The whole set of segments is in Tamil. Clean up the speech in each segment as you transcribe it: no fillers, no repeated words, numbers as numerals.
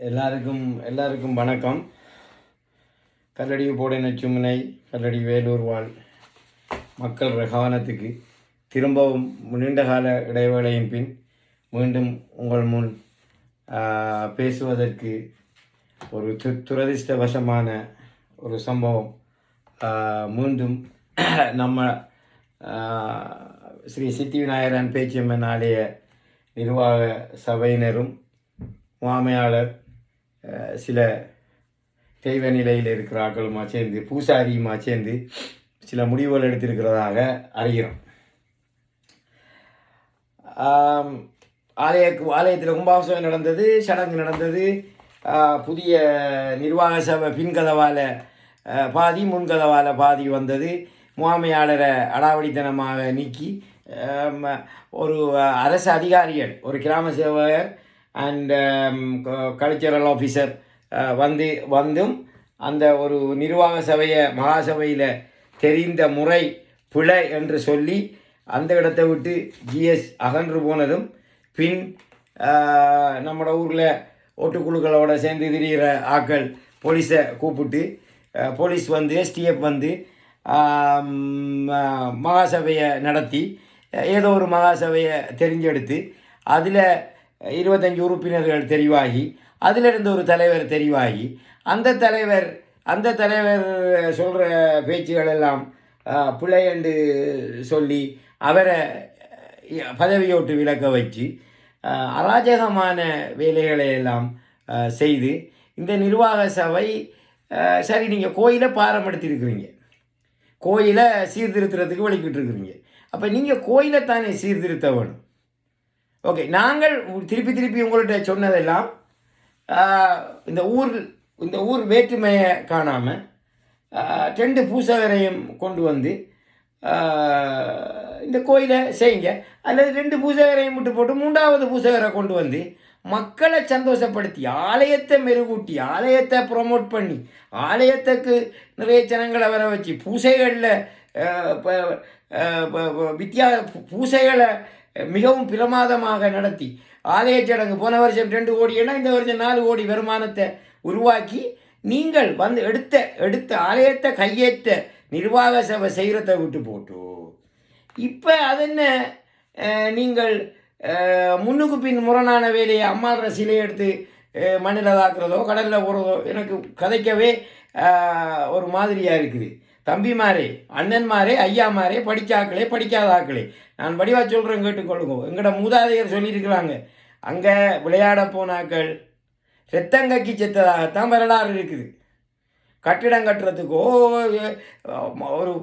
எல்லாருக்கும் வணக்கம். கல்லடி போடை நச்சுமுனை கல்லடி வேலூர் வாழ் மக்கள் கவனத்துக்கு திரும்பவும் நீண்ட கால இடைவேளையின் பின் மீண்டும் உங்கள் முன் பேசுவதற்கு ஒரு துரதிர்ஷ்டவசமான ஒரு சம்பவம். மீண்டும் நம்ம ஸ்ரீ சித்தி விநாயகரன் பேச்சியம்மன் ஆலய நிர்வாக சபையினரும் முகாமையாளர் சில தெய்வ நிலையில் இருக்கிறார்களுமா சேர்ந்து பூசாரியுமா சேர்ந்து சில முடிவுகள் எடுத்திருக்கிறதாக அறிகிறோம். ஆலயத்தில் கும்பாபிஷேகம் நடந்தது, சடங்கு நடந்தது. புதிய நிர்வாக சபை பின்கதவால் பாதி முன்கதவால் பாதி வந்தது. முகாமையாளரை அடாவடித்தனமாக நீக்கி ஒரு அரசு அதிகாரிகள், ஒரு கிராம சேவகர் அண்ட் கல்ச்சரல் ஆஃபீஸர் வந்தும் அந்த ஒரு நிர்வாக சபையை மகாசபையில் தெரிந்த முறை பிழை என்று சொல்லி அந்த இடத்தை விட்டு ஜிஎஸ் அகன்று போனதும் பின் நம்மளோட ஊரில் ஓட்டுக்குழுக்களோடு சேர்ந்து திரிகிற ஆக்கள் போலீஸை கூப்பிட்டு போலீஸ் வந்து எஸ்டிஎஃப் வந்து மகாசபையை நடத்தி ஏதோ ஒரு மகாசபையை தெரிஞ்செடுத்து அதில் 25 உறுப்பினர்கள் தெரிவாகி அதிலிருந்து ஒரு தலைவர் தெரிவாகி அந்த தலைவர் சொல்கிற பேச்சுகள் எல்லாம் பிழை என்று சொல்லி அவரை பதவியோட்டு விலக்க வச்சு அராஜகமான வேலைகளை எல்லாம் செய்து இந்த நிர்வாக சபை சரி, நீங்கள் கோயிலை பாரம்படுத்தியிருக்கிறீங்க, கோயிலை சீர்திருத்துறதுக்கு வலிக்கிட்டு இருக்கிறீங்க, அப்போ நீங்கள் கோயிலை தானே சீர்திருத்த வேணும். ஓகே, நாங்கள் திருப்பி உங்கள்கிட்ட சொன்னதெல்லாம் இந்த ஊர் வேற்றுமையை காணாமல் 2 பூசகரையும் கொண்டு வந்து இந்த கோயிலை செய்யுங்க, அல்லது 2 பூசகரையும் விட்டு போட்டு 3வது பூசகரை கொண்டு வந்து மக்களை சந்தோஷப்படுத்தி ஆலயத்தை மெருகூட்டி ஆலயத்தை ப்ரொமோட் பண்ணி ஆலயத்துக்கு நிறைய ஜனங்களை வர வச்சு பூசைகளில் பூசைகளை மிகவும் பிரமாதமாக நடத்தி ஆலய சடங்கு போன வருஷம் 2 கோடினா இந்த வருஷம் 4 கோடி வருமானத்தை உருவாக்கி நீங்கள் வந்து எடுத்த ஆலயத்தை கையேற்ற நிர்வாக சபை செய்கிறத விட்டு போட்டு இப்போ அதென்ன நீங்கள் முன்னுக்கு பின் முரணான வேலையை அம்மாள்ற சிலையை எடுத்து மண்ணில் தாக்குறதோ கடலில் போகிறதோ எனக்கு கதைக்கவே ஒரு மாதிரியாக இருக்குது. தம்பிமாரே, அண்ணன்மாரே, ஐயாமாரே, படித்தாக்களே, படிக்காத ஆக்களே, நான் வடிவாக சொல்கிறேன், கேட்டுக்கொள்ளுங்க. எங்களோட மூதாதையர் சொல்லியிருக்கிறாங்க, அங்கே விளையாட போனாக்கள் ரத்தங்கக்கி செத்ததாகத்தான் வரலாறு இருக்குது. கட்டிடம் கட்டுறதுக்கோ ஒரு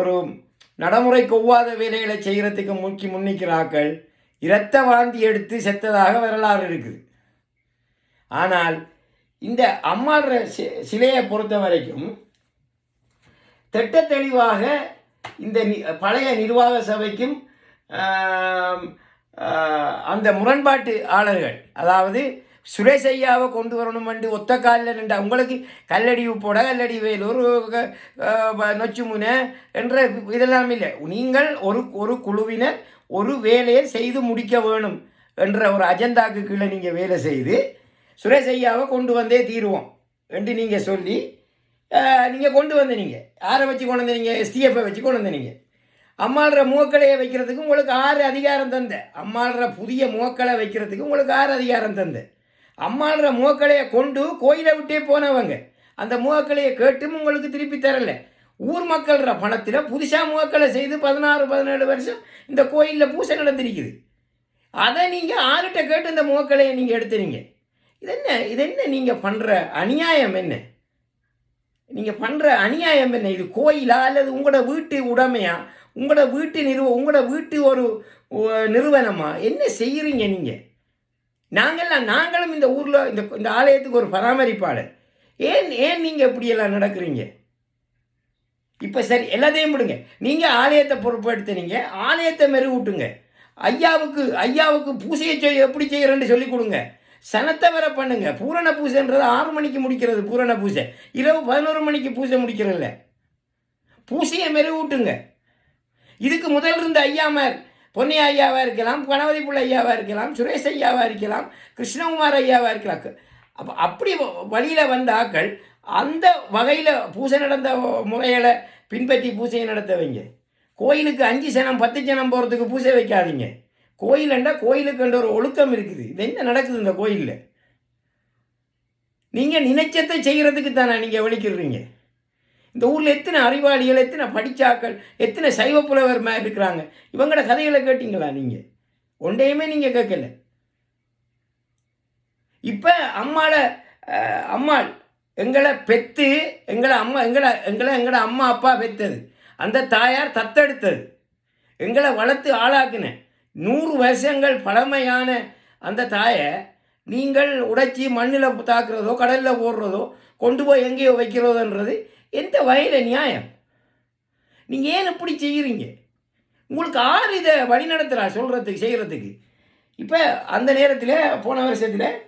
ஒரு நடைமுறைக்கு ஒவ்வாத வேலைகளை செய்கிறதுக்கு முன்னிக்கிறாக்கள் இரத்த வாந்தி எடுத்து செத்ததாக வரலாறு இருக்குது. ஆனால் இந்த அம்மாள்ற சிலையை பொறுத்த வரைக்கும் திட்ட தெளிவாக இந்த பழைய நிர்வாக சபைக்கும் அந்த முரண்பாட்டு ஆளர்கள், அதாவது சுரேஷ் ஐயாவை கொண்டு வரணும் என்று ஒத்த காலில் நின்ற உங்களுக்கு கல்லடி உப்போட கல்லடி வேலூர் நொச்சுமுனை என்ற இதெல்லாம் இல்லை. நீங்கள் ஒரு குழுவினர் ஒரு வேலையை செய்து முடிக்க வேணும் என்ற ஒரு அஜெண்டாக்கு கீழே நீங்கள் வேலை செய்து சுரேஷ் ஐயாவை கொண்டு வந்தே தீருவோம் என்று நீங்கள் சொல்லி நீங்கள் கொண்டு வந்தீங்க. யாரை வச்சு கொண்டு வந்தீங்க? எஸ்டிஎஃப்பை வச்சு கொண்டு வந்தீங்க. அம்மாள்ற முகக்கலையை வைக்கிறதுக்கு உங்களுக்கு 6 அதிகாரம் தந்த. அம்மாள்ற புதிய முகக்கலை வைக்கிறதுக்கு உங்களுக்கு 6 அதிகாரம் தந்த. அம்மாள்ற முகக்கலையை கொண்டு கோயிலை விட்டே போனவங்க அந்த முகக்கலையை கேட்டும் உங்களுக்கு திருப்பி தரல. ஊர் மக்கள்ற பணத்தில் புதுசாக முகக்கலை செய்து 16-17 வருஷம் இந்த கோயிலில் பூசை நடந்திருக்குது. அதை நீங்கள் 6கிட்ட கேட்டு இந்த முகக்கலையை நீங்கள் எடுத்துறீங்க. இதென்ன நீங்கள் பண்ணுற அநியாயம் என்ன? நீங்கள் பண்ணுற அநியாயம் என்ன? இது கோயிலா அல்லது உங்களோட வீட்டு உடைமையா? உங்களோட வீட்டு ஒரு நிறுவனமா? என்ன செய்கிறீங்க நீங்கள்? நாங்களும் இந்த ஊரில் இந்த ஆலயத்துக்கு ஒரு பராமரிப்பாளர். ஏன் நீங்கள் இப்படியெல்லாம் நடக்கிறீங்க? இப்போ சரி, எல்லாத்தையும் விடுங்க. நீங்கள் ஆலயத்தை பொறுப்பெடுத்துனீங்க, ஆலயத்தை மெருகூட்டுங்க. ஐயாவுக்கு பூசையை எப்படி செய்கிறேன்னு சொல்லி கொடுங்க. சனத்தை வர பண்ணுங்க. பூரண பூசைன்றது 6 மணிக்கு முடிக்கிறது பூரண பூசை, இரவு 11 மணிக்கு பூசை முடிக்கிறதில்ல. பூசையை மெருகூட்டுங்க. இதுக்கு முதல் இருந்த ஐயாமார் பொன்னையா ஐயாவாக இருக்கலாம், கணபதி பிள்ளை ஐயாவாக இருக்கலாம், சுரேஷ் ஐயாவாக இருக்கலாம், கிருஷ்ணகுமார் ஐயாவாக இருக்கலாம். அப்போ அப்படி வழியில் வந்த ஆக்கள் அந்த வகையில் பூசை நடந்த முறைகளை பின்பற்றி பூசையை நடத்தவைங்க. கோயிலுக்கு 5 சனம் 10 சனம் போகிறதுக்கு பூசை வைக்காதீங்க. கோயிலண்டா கோயிலுக்குன்ற ஒரு ஒழுக்கம் இருக்குது. இது என்ன நடக்குது இந்த கோயிலில்? நீங்கள் நினைச்சத்தை செய்கிறதுக்கு தானே நீங்கள் வெளிக்கிடுறீங்க. இந்த ஊரில் எத்தனை அறிவாளிகள், எத்தனை படித்தாக்கள், எத்தனை சைவ புலவர் மாதிரி இருக்கிறாங்க. இவங்களோட கதைகளை கேட்டீங்களா நீங்கள்? ஒன்றையுமே நீங்கள் கேட்கல. இப்போ அம்மாள் எங்களை பெற்று எங்களை அம்மா அப்பா பெற்றது, அந்த தாயார் தத்தெடுத்தது, எங்களை வளர்த்து ஆளாக்குன 100 வருஷங்கள் பழமையான அந்த தாயை நீங்கள் உடைச்சி மண்ணில் தாக்குறதோ கடலில் போடுறதோ கொண்டு போய் எங்கேயோ வைக்கிறதோன்றது எந்த வகையில் நியாயம்? நீங்கள் ஏன் இப்படி செய்கிறீங்க? உங்களுக்கு ஆறு இதை வழிநடத்துகிறா சொல்கிறதுக்கு செய்கிறதுக்கு? இப்போ அந்த நேரத்தில் போன வருஷத்தில்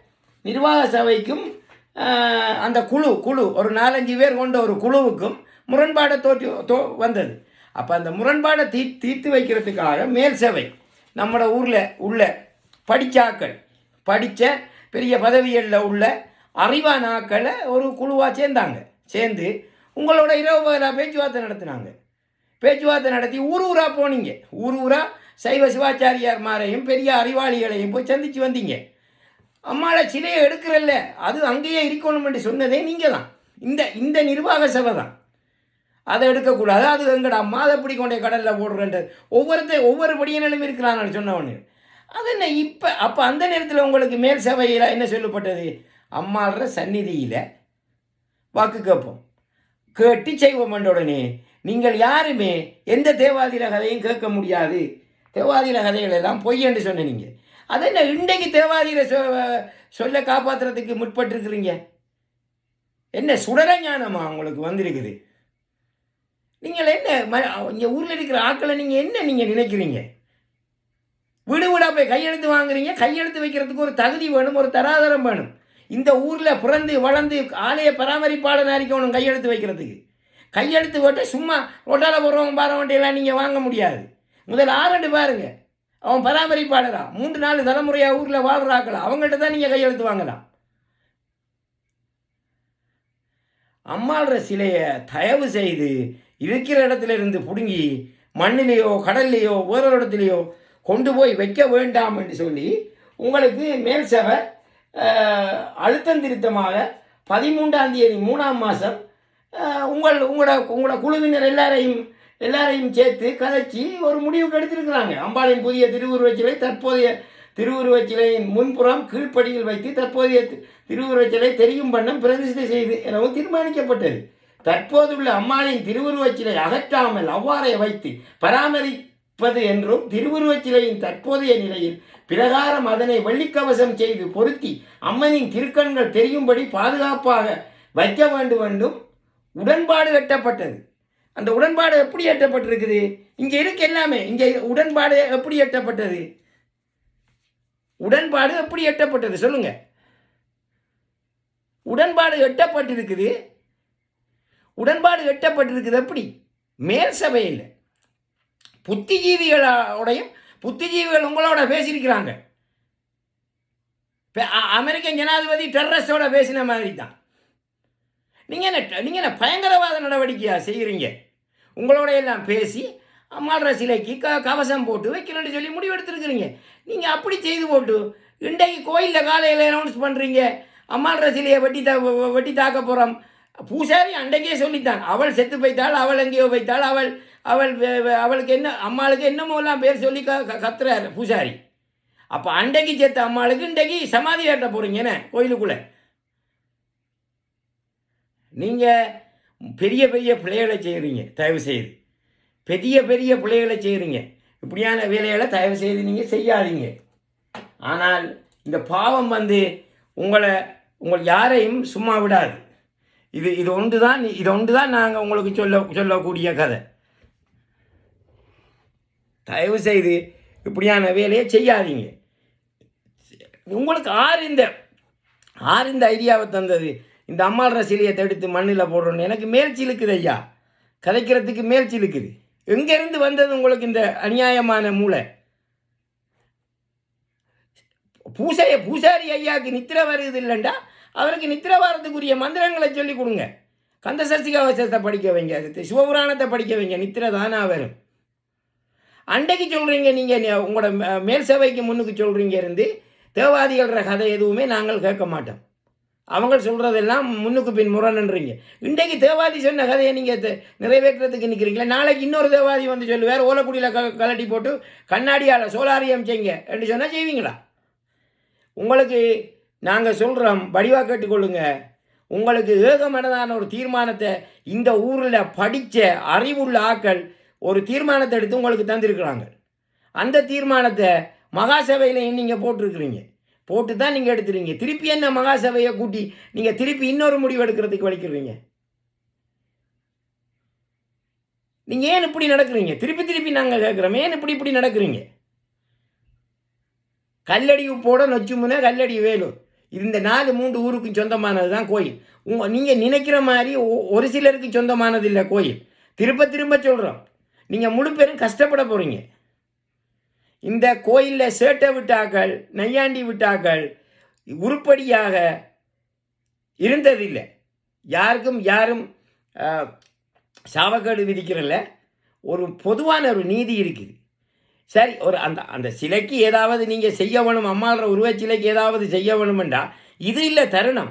நிர்வாக சபைக்கும் அந்த குழு ஒரு 4-5 பேர் கொண்ட ஒரு குழுவுக்கும் முரண்பாடை வந்தது. அப்போ அந்த முரண்பாடை தீர்த்து வைக்கிறதுக்காக மேல் சபை நம்மளோட ஊரில் உள்ள படித்தாக்கள், படித்த பெரிய பதவிகளில் உள்ள அறிவான ஆக்களை ஒரு குழுவாக சேர்ந்து உங்களோட இரவு பகலாக பேச்சுவார்த்தை நடத்தினாங்க. பேச்சுவார்த்தை நடத்தி ஊராக போனீங்க. ஊராக சைவ சிவாச்சாரியார் மாரையும் பெரிய அறிவாளிகளையும் போய் சந்தித்து வந்தீங்க. அம்மாவை சிலையை எடுக்கிறல்ல, அது அங்கேயே இருக்கணும்னு சொன்னதே நீங்கள் தான். இந்த நிர்வாக சபை தான் அதை எடுக்கக்கூடாது, அது எங்கட அம்மா அதை இப்படி கொண்டே கடலில் போடுறன்றது ஒவ்வொரு படியினாலும் இருக்கிறான்னு சொன்னவனு. அது என்ன இப்போ? அப்போ அந்த நேரத்தில் உங்களுக்கு மேல் சபையில் என்ன சொல்லப்பட்டது? அம்மாள்ற சந்நிதியில் வாக்கு கேட்போம், கேட்டு செய்வோம். உடனே நீங்கள் யாருமே எந்த தேவாதிர கதையும் கேட்க முடியாது, தேவாதிர கதைகள் எல்லாம் பொய் என்று சொன்னீங்க. அது என்ன இன்றைக்கு தேவாதிர சொல்ல காப்பாற்றுறதுக்கு முற்பட்டுருக்குறீங்க? என்ன சுடர ஞானமா உங்களுக்கு வந்திருக்குது? நீங்கள் என்ன இங்கே ஊரில் இருக்கிற ஆட்களை நீங்கள் நினைக்கிறீங்க? வீடு வீடாக போய் கையெழுத்து வாங்குறீங்க. கையெழுத்து வைக்கிறதுக்கு ஒரு தகுதி வேணும், ஒரு தராதரம் வேணும். இந்த ஊரில் பிறந்து வளர்ந்து ஆலய பராமரிப்பாளர் அறிக்கணும் கையெழுத்து வைக்கிறதுக்கு. கையெழுத்து போட்டு சும்மா ஒட்டால போடுறவங்க பாரவண்டியெல்லாம் நீங்கள் வாங்க முடியாது. முதல் ஆரண்டு பாருங்கள், அவன் பராமரிப்பாளரா 3-4 தலைமுறையாக ஊரில் வாழ்கிறாக்கலாம், அவங்கள்ட்ட தான் நீங்கள் கையெழுத்து வாங்கலாம். அம்மாள்ற சிலையை தயவு செய்து இருக்கிற இடத்துல இருந்து பிடுங்கி மண்ணிலேயோ கடல்லையோ வேறொரு இடத்துலையோ கொண்டு போய் வைக்க வேண்டாம் என்று சொல்லி உங்களுக்கு மேல் சபை அழுத்தம் திருத்தமாக 13ஆம் தேதி 3ஆம் மாதம் உங்களோட குழுவினர் எல்லாரையும் சேர்த்து கதைச்சி ஒரு முடிவுக்கு எடுத்திருக்கிறாங்க. அம்பாளின் புதிய திருவுருவச் சிலை தற்போதைய திருவுருவச் சிலையின் முன்புறம் கீழ்ப்படியில் வைத்து தற்போதைய திருவுருவச் சிலை தெரியும் வண்ணம் பிரதிஷ்டை செய்து எனவும் தீர்மானிக்கப்பட்டது. தற்போதுள்ள அம்மாளின் திருவுருவச் சிலை அகற்றாமல் அவ்வாறே வைத்து பராமரிப்பது என்றும் திருவுருவச் சிலையின் தற்போதைய நிலையில் பிரகாரம் அதனை வெள்ளிக்கவசம் செய்து பொருத்தி அம்மனின் திருக்கண்கள் தெரியும்படி பாதுகாப்பாக வைக்க வேண்டும் என்றும் உடன்பாடு எட்டப்பட்டது. அந்த உடன்பாடு எப்படி எட்டப்பட்டிருக்குது? இங்கே இருக்கு எல்லாமே. இங்கே உடன்பாடு எப்படி எட்டப்பட்டது? உடன்பாடு எப்படி எட்டப்பட்டது சொல்லுங்க. உடன்பாடு எட்டப்பட்டிருக்குது. உடன்பாடு எட்டப்பட்டிருக்குது எப்படி? மேல் சபையில் புத்திஜீவிகள் உங்களோட பேசியிருக்கிறாங்க. அமெரிக்கன் ஜனாதிபதி டெரரிஸ்டோட பேசின மாதிரி தான். நீங்கள் என்ன பயங்கரவாத நடவடிக்கையாக செய்கிறீங்க? உங்களோட எல்லாம் பேசி அம்மாள்ற சிலைக்கு கவசம் போட்டு வைக்கணும்னு சொல்லி முடிவெடுத்துருக்குறீங்க. நீங்கள் அப்படி செய்து போட்டு இன்றைக்கு கோயிலில் காலையில் அனௌன்ஸ் பண்ணுறீங்க, அம்மாள்ற சிலையை வெட்டி தாக்க போகிறோம். பூசாரி அன்றைக்கே சொல்லித்தான், அவள் செத்து போய்த்தாள், அவள் எங்கேயோ வைத்தாள், அவளுக்கு என்ன அம்மாளுக்கு என்னமோலாம் பேர் சொல்லி கத்துறாரு பூசாரி. அப்போ அன்றைக்கு செத்த அம்மாளுக்கு இன்றைக்கு சமாதி கட்ட போகிறீங்கன்னு கோயிலுக்குள்ளே. நீங்கள் பெரிய பிள்ளைகளை செய்கிறீங்க. தயவு செய்து பெரிய பிள்ளைகளை செய்கிறீங்க. இப்படியான வேலைகளை தயவு செய்து நீங்கள் செய்யாதீங்க. ஆனால் இந்த பாவம் உங்கள் யாரையும் சும்மா விடாது. இது ஒன்று தான் நாங்கள் உங்களுக்கு சொல்லக்கூடிய கதை. தயவு செய்து இப்படியான வேலையை செய்யாதீங்க. உங்களுக்கு ஆறு இந்த ஐடியாவை தந்தது? இந்த அம்மாள்ற சிலையை தடுத்து மண்ணில் போடுறோன்னு எனக்கு மேல்ச்சி இழுக்குது ஐயா. கதைக்கிறதுக்கு மேல்ச்சி இழுக்குது. எங்கேருந்து வந்தது உங்களுக்கு இந்த அநியாயமான மூளை? பூசாரி ஐயாவுக்கு நித்திரை வருது இல்லைண்டா அவருக்கு நித்திரை வாரத்துக்குரிய மந்திரங்களை சொல்லி கொடுங்க. கந்த சஷ்டி கவசத்தை படிக்க வைங்க, சிவபுராணத்தை படிக்க வைங்க, நித்திரை தானா வரும். அன்றைக்கு சொல்கிறீங்க நீங்கள் உங்களோட மேல் சபைக்கு முன்னுக்கு சொல்கிறீங்க இருந்து தேவாதிகள கதை எதுவுமே நாங்கள் கேட்க மாட்டோம். அவங்க சொல்கிறதெல்லாம் முன்னுக்கு பின் முரணுன்றீங்க. இன்றைக்கு தேவாதி சொன்ன கதையை நீங்கள் நிறைவேற்றுறதுக்கு நிற்கிறீங்களா? நாளைக்கு இன்னொரு தேவாதி வந்து சொல்லுவார் ஓலக்குடியில் கலட்டி போட்டு கண்ணாடியால் சோலாரியம் செய்யுங்க என்று சொன்னால் செய்வீங்களா? உங்களுக்கு நாங்கள் சொல்கிறோம், வடிவாக கேட்டுக்கொள்ளுங்க. உங்களுக்கு ஏகமனதான ஒரு தீர்மானத்தை இந்த ஊரில் படித்த அறிவுள்ள ஆக்கள் ஒரு தீர்மானத்தை எடுத்து உங்களுக்கு தந்திருக்கிறாங்க. அந்த தீர்மானத்தை மகாசபையில் நீங்கள் போட்டிருக்கிறீங்க, போட்டு தான் நீங்கள் எடுத்துறீங்க. திருப்பி என்ன மகாசபையை கூட்டி நீங்கள் திருப்பி இன்னொரு முடிவு எடுக்கிறதுக்கு வலிக்கிறீங்க? நீங்கள் ஏன் இப்படி நடக்கிறீங்க? திருப்பி திருப்பி நாங்கள் கேட்குறோம், ஏன் இப்படி நடக்கிறீங்க? கல்லடி உப்போட நொச்சுமுனை கல்லடி வேலூர் இந்த 4 ஊருக்கும் சொந்தமானது தான் கோயில். நீங்கள் நினைக்கிற மாதிரி ஒரு சிலருக்கு சொந்தமானது இல்லை கோயில். திரும்ப சொல்கிறோம், நீங்கள் முழு பேரும் கஷ்டப்பட போகிறீங்க. இந்த கோயிலில் சேட்டை விட்டாக்கள் நையாண்டி விட்டாக்கள் உருப்படியாக இருந்ததில்லை. யாரும் சாவக்கேடு விதிக்கிறல்ல. ஒரு பொதுவான ஒரு நீதி இருக்குது. சரி, ஒரு அந்த சிலைக்கு ஏதாவது நீங்கள் செய்ய வேணும், அம்மாள்ற உருவச்சிலைக்கு ஏதாவது செய்ய வேணுமெண்டா இது இல்லை தருணம்.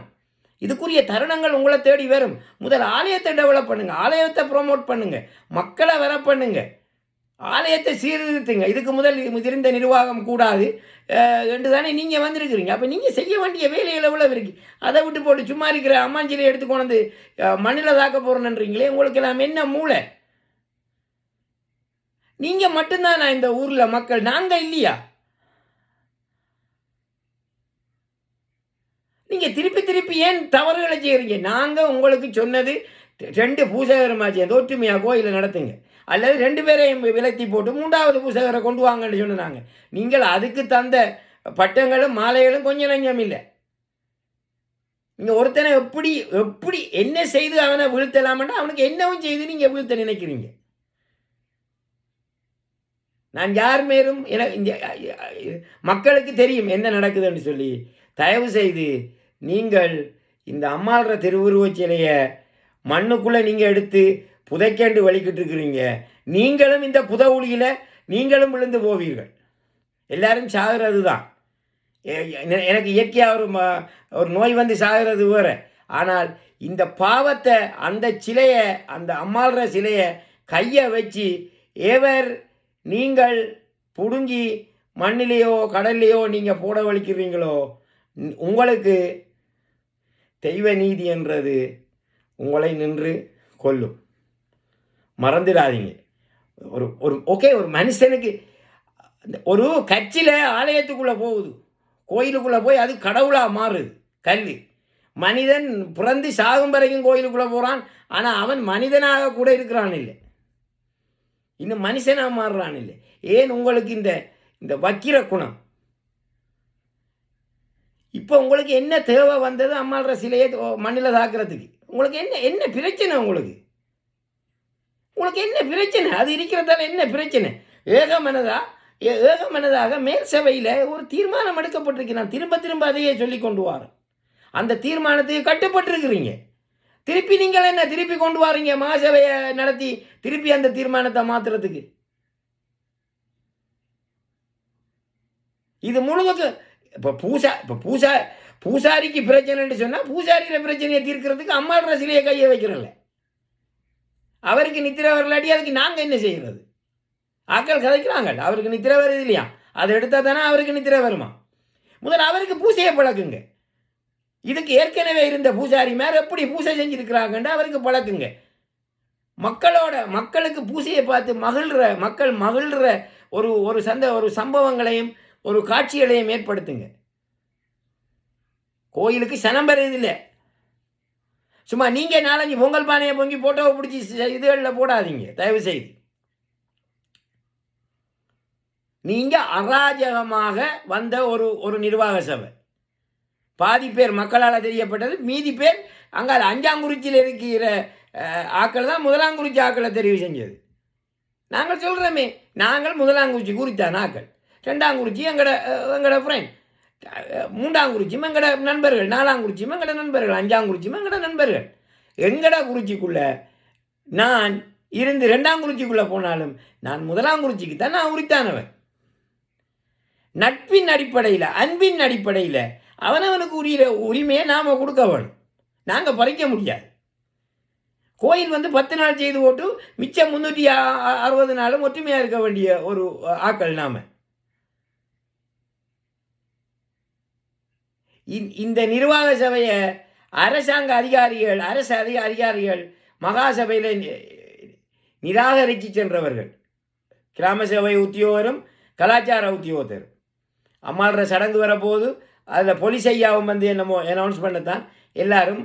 இதுக்குரிய தருணங்கள் உங்களை தேடி வரும். முதல் ஆலயத்தை டெவலப் பண்ணுங்கள், ஆலயத்தை ப்ரொமோட் பண்ணுங்கள், மக்களை வர பண்ணுங்கள், ஆலயத்தை சீர்திருத்துங்க. இதுக்கு முதல் இருந்த நிர்வாகம் கூடாது என்று தானே நீங்கள் வந்திருக்கிறீங்க. அப்போ நீங்கள் செய்ய வேண்டிய வேலைகள் எவ்வளோ இருக்கு? அதை விட்டு போட்டு சும்மா இருக்கிற அம்மாஞ்சிலை எடுத்து கொண்டு மண்ணில் தாக்க போகிறேன்றீங்களே. உங்களுக்கு எல்லாம் என்ன மூளை? நீங்கள் மட்டும்தான் நான் இந்த ஊரில் மக்கள், நாங்கள் இல்லையா? நீங்கள் திருப்பி ஏன் தவறுகளை செய்கிறீங்க? நாங்கள் உங்களுக்கு சொன்னது 2 பூசகரமாச்சு தோற்றுமையாக கோயிலை நடத்துங்க, அல்லது 2 பேரையும் விலத்தி போட்டு 3வது பூசகரை கொண்டு வாங்கன்னு சொன்னாங்க. நீங்கள் அதுக்கு தந்த பட்டங்களும் மாலைகளும் கொஞ்சம் நஞ்சம் இல்லை. நீங்கள் ஒருத்தனை எப்படி என்ன செய்து அவனை வீழ்த்தலாம்னா அவனுக்கு என்னவும் செய்து நீங்கள் வீழ்த்த நினைக்கிறீங்க. நான் யார் மேலும் மக்களுக்கு தெரியும் என்ன நடக்குதுன்னு சொல்லி. தயவு செய்து நீங்கள் இந்த அம்மாள்ற திருவுருவச் சிலையை மண்ணுக்குள்ளே நீங்கள் எடுத்து புதைக்கேண்டு வலிக்கிட்டு இருக்கிறீங்க. நீங்களும் இந்த புதவுளியில் நீங்களும் விழுந்து போவீர்கள். எல்லாரும் சாகிறது தான். எனக்கு இயற்கையாக ஒரு நோய் வந்து சாகிறது வேறு. ஆனால் இந்த பாவத்தை அந்த சிலையை, அந்த அம்மாள்ற சிலையை கையை வச்சு ஏவர் நீங்கள் புடுங்கி மண்ணிலேயோ கடல்லையோ நீங்கள் போட வலிக்கிறீங்களோ, உங்களுக்கு தெய்வ நீதி என்றது உங்களை நின்று கொல்லும். மறந்துடாதீங்க. ஒரு மனுஷனுக்கு ஒரு கட்சியில் ஆலயத்துக்குள்ளே போகுது, கோயிலுக்குள்ளே போய் அது கடவுளாக மாறுது கல். மனிதன் பிறந்து சாகும் வரைக்கும் கோயிலுக்குள்ளே போகிறான். ஆனால் அவன் மனிதனாக கூட இருக்கிறான் இல்லை, இன்னும் மனுஷனாக மாறுறான் இல்லை. ஏன் உங்களுக்கு இந்த வக்கிர குணம்? இப்போ உங்களுக்கு என்ன தேவை வந்தது? அம்மாள்ற சிலையை மண்ணில் தாக்குறதுக்கு உங்களுக்கு என்ன பிரச்சனை? உங்களுக்கு என்ன பிரச்சனை? அது இருக்கிறதால என்ன பிரச்சனை? ஏகமனதாக மேல் சபையில் ஒரு தீர்மானம் எடுக்கப்பட்டிருக்கு. நான் திரும்ப அதையே சொல்லி கொண்டு வரேன். அந்த தீர்மானத்துக்கு கட்டுப்பட்டிருக்கிறீங்க. திருப்பி நீங்கள் என்ன திருப்பி கொண்டு வாரீங்க மகாசபையை நடத்தி திருப்பி அந்த தீர்மானத்தை மாற்றுறதுக்கு? இது முழுவதும் இப்போ பூசாரிக்கு பிரச்சனைன்னு சொன்னால் பூசாரியில் பிரச்சனையை தீர்க்கிறதுக்கு அம்மாள்ற சிலையை கையை வைக்கிறல்ல. அவருக்கு நித்திரை வரலாட்டி அதுக்கு நாங்கள் என்ன செய்கிறது? ஆக்கள் கதைக்கிறாங்க, அவருக்கு நித்திரை வருது இல்லையா, அதை எடுத்தால் தானே அவருக்கு நித்திரை வருமா? முதல்ல அவருக்கு பூசையை பழக்குங்க. இதுக்கு ஏற்கனவே இருந்த பூசாரி மேலே எப்படி பூசை செஞ்சுருக்கிறாங்கன்னு அவருக்கு பழக்குங்க. மக்களுக்கு பூசையை பார்த்து மக்கள் மகிழ்கிற ஒரு சம்பவங்களையும் ஒரு காட்சிகளையும் ஏற்படுத்துங்க. கோயிலுக்கு சனம் பெறதில்லை. சும்மா நீங்கள் 4-5 பொங்கல் பானையை பொங்கி போட்டோவை பிடிச்சி இதுகளில் போடாதீங்க தயவு செய்து. நீங்கள் அராஜகமாக வந்த ஒரு நிர்வாக சபை. பாதி பேர் மக்களால் தெரியப்பட்டது, மீதி பேர் அங்கே 5ஆங்குறிச்சியில் இருக்கிற ஆக்கள் தான் 1ஆங்குறிச்சி ஆக்களை தெரிவு செஞ்சது. நாங்கள் சொல்கிறோமே, நாங்கள் 1ஆங்குறிச்சி குறித்தான் ஆக்கள், 2ஆங்குறிச்சி எங்களோட ஃப்ரெண்ட், மூன்றாங்குறிச்சியும் எங்கட நண்பர்கள், நாலாங்குறிச்சியும் எங்கட நண்பர்கள், அஞ்சாங்குறிச்சியும் எங்கட நண்பர்கள். எங்கட குறிச்சிக்குள்ள நான் இருந்து ரெண்டாங்குறிச்சிக்குள்ளே போனாலும் நான் முதலாங்குறிச்சிக்கு தான் நான் உரித்தானவன். நட்பின் அடிப்படையில், அன்பின் அடிப்படையில் அவனவனுக்கு உரிய உரிமையை நாம் கொடுக்க வேணும். நாங்கள் பறிக்க முடியாது. கோயில் 10 நாள் செய்து போட்டு மிச்சம் 360 நாளும் ஒற்றுமையாக இருக்க வேண்டிய ஒரு ஆக்கள் நாம். இந்த நிர்வாக சபையை அரசாங்க அதிகாரிகள், அரசு அதிகாரிகள் மகாசபையில் நிராகரித்து சென்றவர்கள். கிராம சபை உத்தியோகரும் கலாச்சார உத்தியோகத்தரும். அம்மாள்ற சடங்கு வரப்போது அதில் போலீஸ் ஐயாவும் என்னமோ அனௌன்ஸ் பண்ணத்தான் எல்லாரும்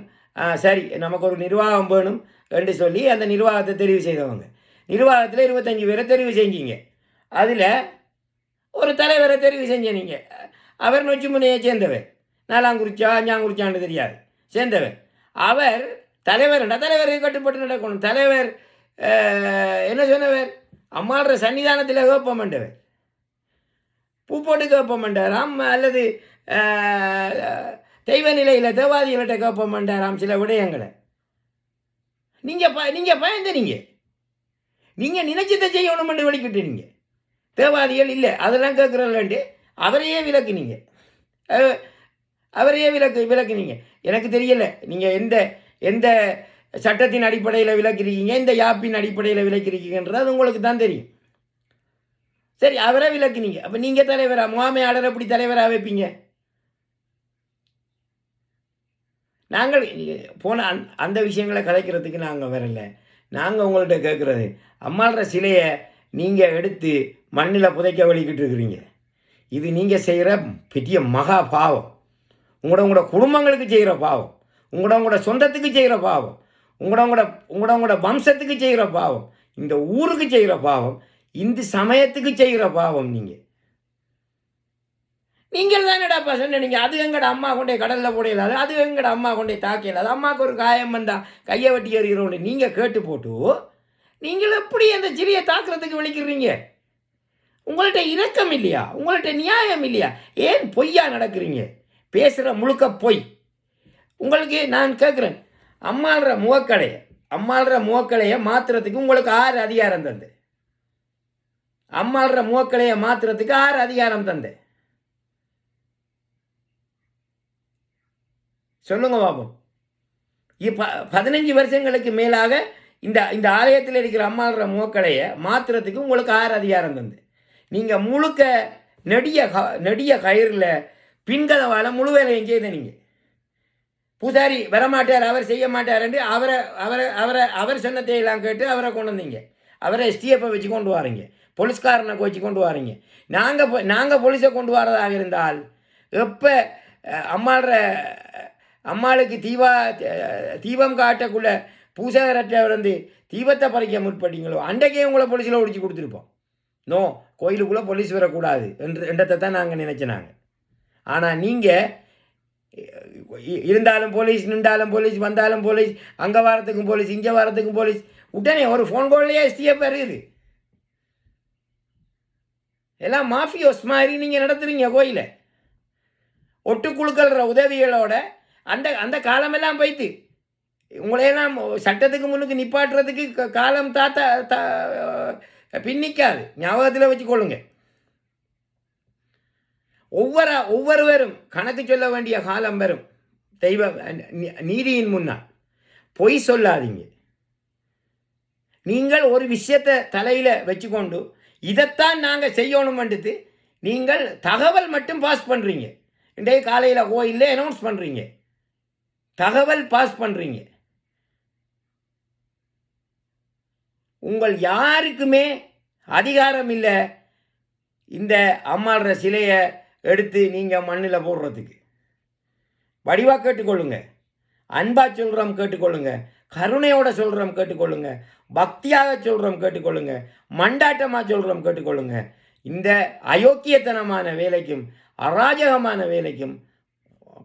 சரி நமக்கு ஒரு நிர்வாகம் வேணும் என்று சொல்லி அந்த நிர்வாகத்தை தெரிவு செய்தவங்க. நிர்வாகத்தில் 25 பேரை தெரிவு செஞ்சீங்க. அதில் ஒரு தலைவரை தெரிவு செஞ்ச நீங்கள். அவர் நொச்சிமுனையை சேர்ந்தவர், நாலாங்குறிச்சா அஞ்சாங்குறிச்சான்னு தெரியாது, சேர்ந்தவர். அவர் தலைவரை கட்டுப்பட்டு நடக்கணும். தலைவர் என்ன சொன்னவர்? அம்மாள்ற சன்னிதானத்தில் கேட்ப மாட்டவர், பூ போட்டு கேட்ப மாட்டாராம், அல்லது தெய்வ நிலையில் தேவாதிகள்கிட்ட கேட்ப மாட்டாராம் சில விடயங்களை. நீங்கள் பயந்துறீங்க. நீங்கள் நினைச்சதை செய்யணும்னு வெளிக்கிட்டு நீங்கள் தேவாதிகள் இல்லை அதெல்லாம் கேட்குறலான்ட்டு அவரையே விளக்குனீங்க. விளக்குனீங்க. எனக்கு தெரியலை நீங்கள் எந்த சட்டத்தின் அடிப்படையில் விளக்கிறீங்க, எந்த யாப்பின் அடிப்படையில் விளக்கிறீங்கன்றது அது உங்களுக்கு தான் தெரியும். சரி, அவரை விளக்குனீங்க. அப்போ நீங்கள் தலைவரா? முகாமையாளர் எப்படி தலைவராக வைப்பீங்க? நாங்கள் போன அந்த விஷயங்களை கதைக்கிறதுக்கு நாங்கள் வரல. நாங்கள் உங்கள்கிட்ட கேட்குறது, அம்மாள்ற சிலையை நீங்கள் எடுத்து மண்ணில் புதைக்க வலிக்கிட்டு இருக்கிறீங்க. இது நீங்கள் செய்கிற பெரிய மகா பாவம். உங்களோட குடும்பங்களுக்கு செய்கிற பாவம், உங்களோட சொந்தத்துக்கு செய்கிற பாவம், உங்களோட வம்சத்துக்கு செய்கிற பாவம், இந்த ஊருக்கு செய்கிற பாவம், இந்து சமயத்துக்கு செய்கிற பாவம். நீங்கள் தானடாப்பா சொன்னீங்க, அது எங்கட அம்மா கொண்டே கடலில் போடையிலாது, அது எங்கட அம்மா கொண்டே தாக்கையிலாது, அம்மாவுக்கு ஒரு காயம் வந்தால் கையை வெட்டி எறிகிறோன்னு நீங்கள் கேட்டு போட்டு நீங்கள் எப்படி அந்த சிறியை தாக்குறதுக்கு விழிக்கிறீங்க? உங்கள்கிட்ட இரக்கம் இல்லையா? உங்கள்கிட்ட நியாயம் இல்லையா? ஏன் பொய்யா நடக்கிறீங்க? பேசுகிற முழுக்க பொய். உங்களுக்கு நான் கேட்குறேன், அம்மாள்ற முகக்கலையை மாற்றுறதுக்கு உங்களுக்கு 6 அதிகாரம் தந்து? அம்மாள்ற முகக்கலையை மாற்றுறதுக்கு 6 அதிகாரம் தந்து சொல்லுங்க பாப்போம். 15 வருஷங்களுக்கு மேலாக இந்த ஆலயத்தில் இருக்கிற அம்மாள்ற முகக்கலையை மாற்றுறதுக்கு உங்களுக்கு 6 அதிகாரம் தந்து. நீங்கள் முழுக்க நெடிய கயிறில் பின்கதவால் முழு வேலையும் செய்த. நீங்கள் பூசாரி வரமாட்டார், அவர் செய்ய மாட்டார்ன்ட்டு அவர் சொன்னத்தை எல்லாம் கேட்டு அவரை கொண்டு வந்தீங்க. அவரை எஸ்டிஎஃப்பை வச்சு கொண்டு வாரீங்க, போலீஸ்காரனை வச்சு கொண்டு வாரீங்க. நாங்கள் போலீஸை கொண்டு வரதாக இருந்தால் எப்போ அம்மாளுக்கு தீபம் காட்டக்குள்ள பூசகரற்ற தீபத்தை பறிக்க முற்பட்டீங்களோ அன்றைக்கே உங்களை போலீஸில் ஒடிச்சு கொடுத்துருப்போம். நோ, கோயிலுக்குள்ளே போலீஸ் வரக்கூடாது என்றதை தான் நாங்கள் நினச்சினாங்க. ஆனால் நீங்கள் இருந்தாலும் போலீஸ், நின்றாலும் போலீஸ், வந்தாலும் போலீஸ், அங்கே வாரத்துக்கும் போலீஸ், இங்கே வாரத்துக்கும் போலீஸ், உடனே ஒரு ஃபோன் கால்லையே எஸ்டிஎஃப் வருது. எல்லாம் மாஃபியோஸ் மாதிரி நீங்கள் நடத்துகிறீங்க கோயிலை. ஒட்டுக்குழுக்கள்ற உதவிகளோட அந்த காலமெல்லாம் போய்த்து உங்களையெல்லாம் சட்டத்துக்கு முன்னுக்கு நிப்பாட்டுறதுக்கு காலம் பின்னிக்காது, ஞாபகத்தில் வச்சுக்கொள்ளுங்க. ஒவ்வொருவரும் கணக்கு சொல்ல வேண்டிய காலம் வரும். தெய்வ நீதியின் முன்னால் பொய் சொல்லாதீங்க. நீங்கள் ஒரு விஷயத்தை தலையில் வச்சுக்கொண்டு இதைத்தான் நாங்கள் செய்யணுமென்றது நீங்கள் தகவல் மட்டும் பாஸ் பண்ணுறீங்க. இன்றைய காலையில் கோயிலில் அனௌன்ஸ் பண்ணுறீங்க, தகவல் பாஸ் பண்ணுறீங்க. உங்கள் யாருக்குமே அதிகாரம் இல்லை இந்த அம்மாள்ற சிலையை எடுத்து நீங்கள் மண்ணில் போடுறதுக்கு. வடிவாக கேட்டுக்கொள்ளுங்க, அன்பாக சொல்கிறோம் கேட்டுக்கொள்ளுங்க, கருணையோட சொல்கிறோம் கேட்டுக்கொள்ளுங்க, பக்தியாக சொல்கிறோம் கேட்டுக்கொள்ளுங்க, மண்டாட்டமாக சொல்கிறோம் கேட்டுக்கொள்ளுங்க. இந்த அயோக்கியத்தனமான வேலைக்கும் அராஜகமான வேலைக்கும்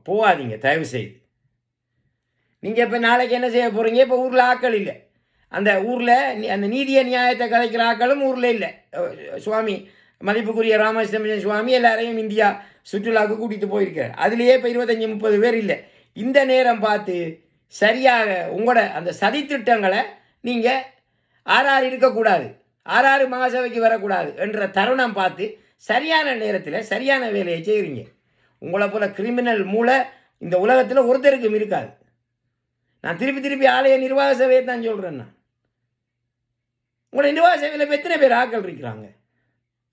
போகாதீங்க தயவு செய்து. நீங்கள் இப்போ நாளைக்கு என்ன செய்ய போகிறீங்க? இப்போ ஊரில் ஆக்கள் இல்லை, அந்த ஊரில் அந்த நீதிய நியாயத்தை கதைக்கிற ஆக்களும் ஊரில் இல்லை. சுவாமி மதிப்புக்குரிய ராமகிருஷ்ணன் சுவாமி எல்லாரையும் இந்தியா சுற்றுலாவுக்கு கூட்டிகிட்டு போயிருக்கார். அதுலேயே இப்போ 25-30 பேர் இல்லை. இந்த நேரம் பார்த்து சரியாக உங்களோட அந்த சதித்திட்டங்களை நீங்கள் ஆறாறு இருக்கக்கூடாது, ஆறாறு மகாசபைக்கு வரக்கூடாது என்ற தருணம் பார்த்து சரியான நேரத்தில் சரியான வேலையை செய்கிறீங்க. உங்களை போல் கிரிமினல் மூளை இந்த உலகத்தில் ஒருத்தருக்கும் இருக்காது. நான் திருப்பி ஆலய நிர்வாக சபையை தான் சொல்கிறேன். நான் உங்களோட நிர்வாக சபையில் இப்போ எத்தனை பேர் ஆக்கள் இருக்கிறாங்க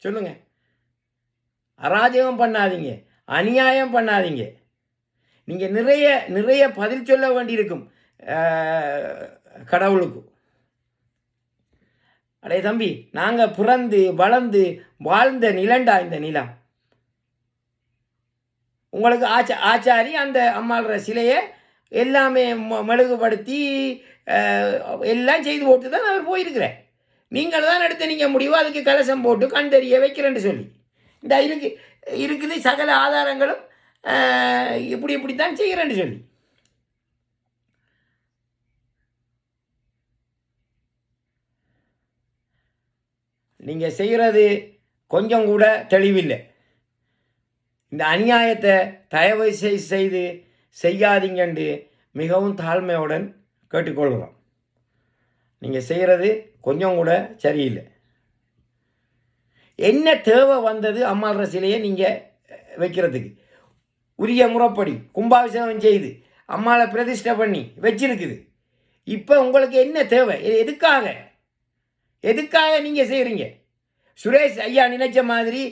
சொல்லுங்கள். அராஜகம் பண்ணாதீங்க, அநியாயம் பண்ணாதீங்க. நீங்கள் நிறைய பதில் சொல்ல வேண்டியிருக்கும் கடவுளுக்கு. அடே தம்பி, நாங்கள் பிறந்து வளர்ந்து வாழ்ந்த நிலண்டா இந்த நிலம். உங்களுக்கு ஆச்சாரி அந்த அம்மாள்ற சிலையை எல்லாமே மெழுகுபடுத்தி எல்லாம் செய்து போட்டு தான் அவர் போயிருக்கிறேன். நீங்கள் தான் எடுத்து நீங்கள் முடிவு அதுக்கு கலசம் போட்டு கண்டறிய வைக்கிறேன்னு சொல்லி இந்த இருக்குது சகல ஆதாரங்களும் இப்படித்தான் செய்கிறேன்னு சொல்லி. நீங்கள் செய்கிறது கொஞ்சம் கூட தெளிவில்லை. இந்த அநியாயத்தை தயவு செய்து செய்யாதீங்கன்று மிகவும் தாழ்மையுடன் கேட்டுக்கொள்கிறோம். நீங்கள் செய்கிறது கொஞ்சம் கூட சரியில்லை. என்ன தேவை வந்தது அம்மாள்ற சிலையை நீங்கள் வைக்கிறதுக்கு? உரிய முறைப்படி கும்பாபிஷேகம் செய்து அம்மாவை பிரதிஷ்டை பண்ணி வச்சிருக்குது. இப்போ உங்களுக்கு என்ன தேவை? எதுக்காக நீங்கள் செய்கிறீங்க? சுரேஷ் ஐயா நினைச்ச மாதிரி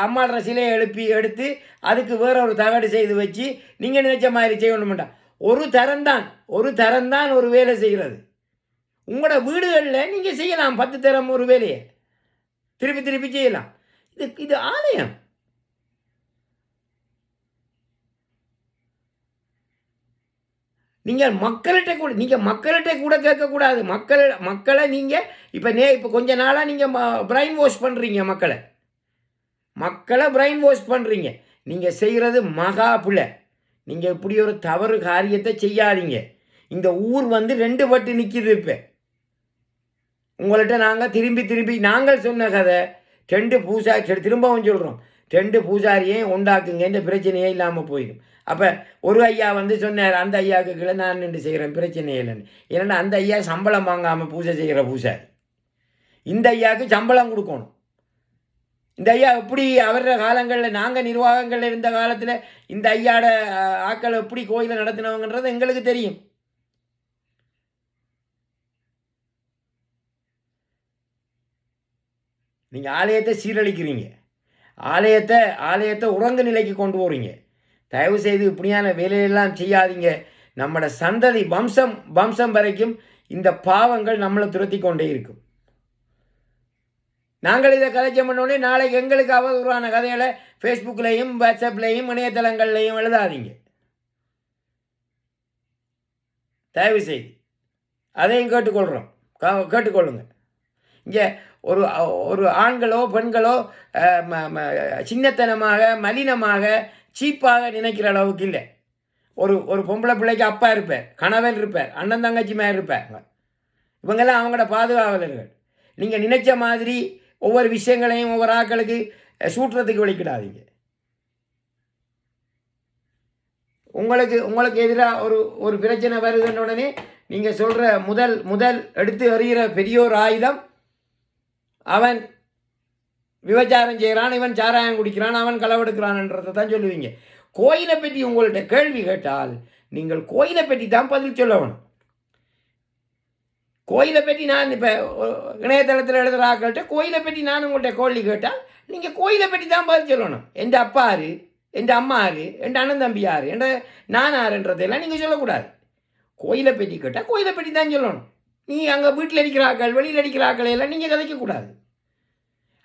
அம்மாள்ற சிலையை எடுத்து அதுக்கு வேற ஒரு தகடு செய்து வச்சு நீங்கள் நினைச்ச மாதிரி செய்யணும்டா. ஒரு தரம்தான் ஒரு வேலை செய்கிறது. உங்களோட வீடுகளில் நீங்கள் செய்யலாம் 10 தரம் ஒரு வேலையை திருப்பி செய்யலாம். இது ஆலயம். நீங்கள் மக்கள்கிட்ட கூட கேட்கக்கூடாது. மக்களை நீங்கள் இப்போ கொஞ்ச நாளாக நீங்கள் பிரைன் வாஷ் பண்ணுறீங்க. மக்களை பிரைன் வாஷ் பண்ணுறீங்க. நீங்கள் செய்கிறது மகா பிள்ளை. நீங்கள் இப்படி ஒரு தவறு காரியத்தை செய்யாதீங்க. இந்த ஊர் 2 பட்டு நிற்கிது. இப்போ உங்கள்கிட்ட நாங்கள் திரும்பி நாங்கள் சொன்ன கதை 2 பூசாரி திரும்பவும் சொல்கிறோம். 2 பூசாரியே உண்டாக்குங்கன்ற பிரச்சனையே இல்லாமல் போயிடும். அப்போ ஒரு ஐயா சொன்னார், அந்த ஐயாவுக்கு கீழே நான் நின்று செய்கிறேன், பிரச்சனையே இல்லைன்னு. ஏன்னா அந்த ஐயா சம்பளம் வாங்காமல் பூஜை செய்கிற பூசாரி. இந்த ஐயாவுக்கு சம்பளம் கொடுக்கணும். இந்த ஐயா எப்படி அவர காலங்களில் நாங்கள் நிர்வாகங்களில் இருந்த காலத்தில் இந்த ஐயாட ஆக்கள் எப்படி கோயிலை நடத்தினவங்கன்றது எங்களுக்கு தெரியும். நீங்கள் ஆலயத்தை சீரழிக்கிறீங்க. ஆலயத்தை உறங்கு நிலைக்கு கொண்டு போகிறீங்க. தயவு செய்து இப்படியான வேலையெல்லாம் செய்யாதீங்க. நம்மளோட சந்ததி வம்சம் வரைக்கும் இந்த பாவங்கள் நம்மளை துரத்தி கொண்டே இருக்கும். நாங்கள் இதை கதைச்சம் பண்ணோடனே நாளைக்கு எங்களுக்கு அவதூறான கதைகளை ஃபேஸ்புக்லேயும் வாட்ஸ்அப்லேயும் இணையதளங்கள்லையும் எழுதாதீங்க தயவு செய்து. அதையும் கேட்டுக்கொள்ளுங்க. இங்கே ஒரு ஆண்களோ பெண்களோ சின்னத்தனமாக மலினமாக சீப்பாக நினைக்கிற அளவுக்கு இல்லை. ஒரு பொம்பளை பிள்ளைக்கு அப்பா இருப்பார், கணவன் இருப்பார், அண்ணன் தங்கச்சி மாதிரி இருப்பாங்க. இவங்கெல்லாம் அவங்களோட பாதுகாவலர்கள். நீங்கள் நினைச்ச மாதிரி ஒவ்வொரு விஷயங்களையும் ஒவ்வொரு ஆட்களுக்கு சூட்டுறதுக்கு வலிக்கிடாதீங்க. உங்களுக்கு எதிராக ஒரு பிரச்சனை வருதுன்ற உடனே நீங்கள் சொல்கிற முதல் எடுத்து எறிகிற பெரியோர் ஆயுதம் அவன் விபச்சாரம் செய்கிறான், இவன் சாராயம் குடிக்கிறான், அவன் களவெடுக்கிறான்ன்றதை தான் சொல்லுவீங்க. கோயிலை பற்றி உங்கள்கிட்ட கேள்வி கேட்டால் நீங்கள் கோயிலை பற்றி தான் பதில் சொல்ல வேணும். கோயிலை பற்றி நான் இப்போ இணையதளத்தில் எழுதுகிற ஆக்கள்கிட்ட கோயிலை பற்றி நான் உங்கள்கிட்ட கேள்வி கேட்டால் நீங்கள் கோயிலை பற்றி தான் பதில் சொல்லணும். எந்த அப்பா யாரு, எந்த அம்மா யாரு, எந்த அண்ணன் தம்பி யார், என்ற நான் யாருன்றதெல்லாம் நீங்கள் சொல்லக்கூடாது. கோயிலை பற்றி கேட்டால் கோயிலை பற்றி தான் சொல்லணும். நீ அங்கே வீட்டில் அடிக்கிற ஆக்கள் வெளியில் அடிக்கிற ஆக்களை எல்லாம் நீங்கள் கதைக்கக்கூடாது.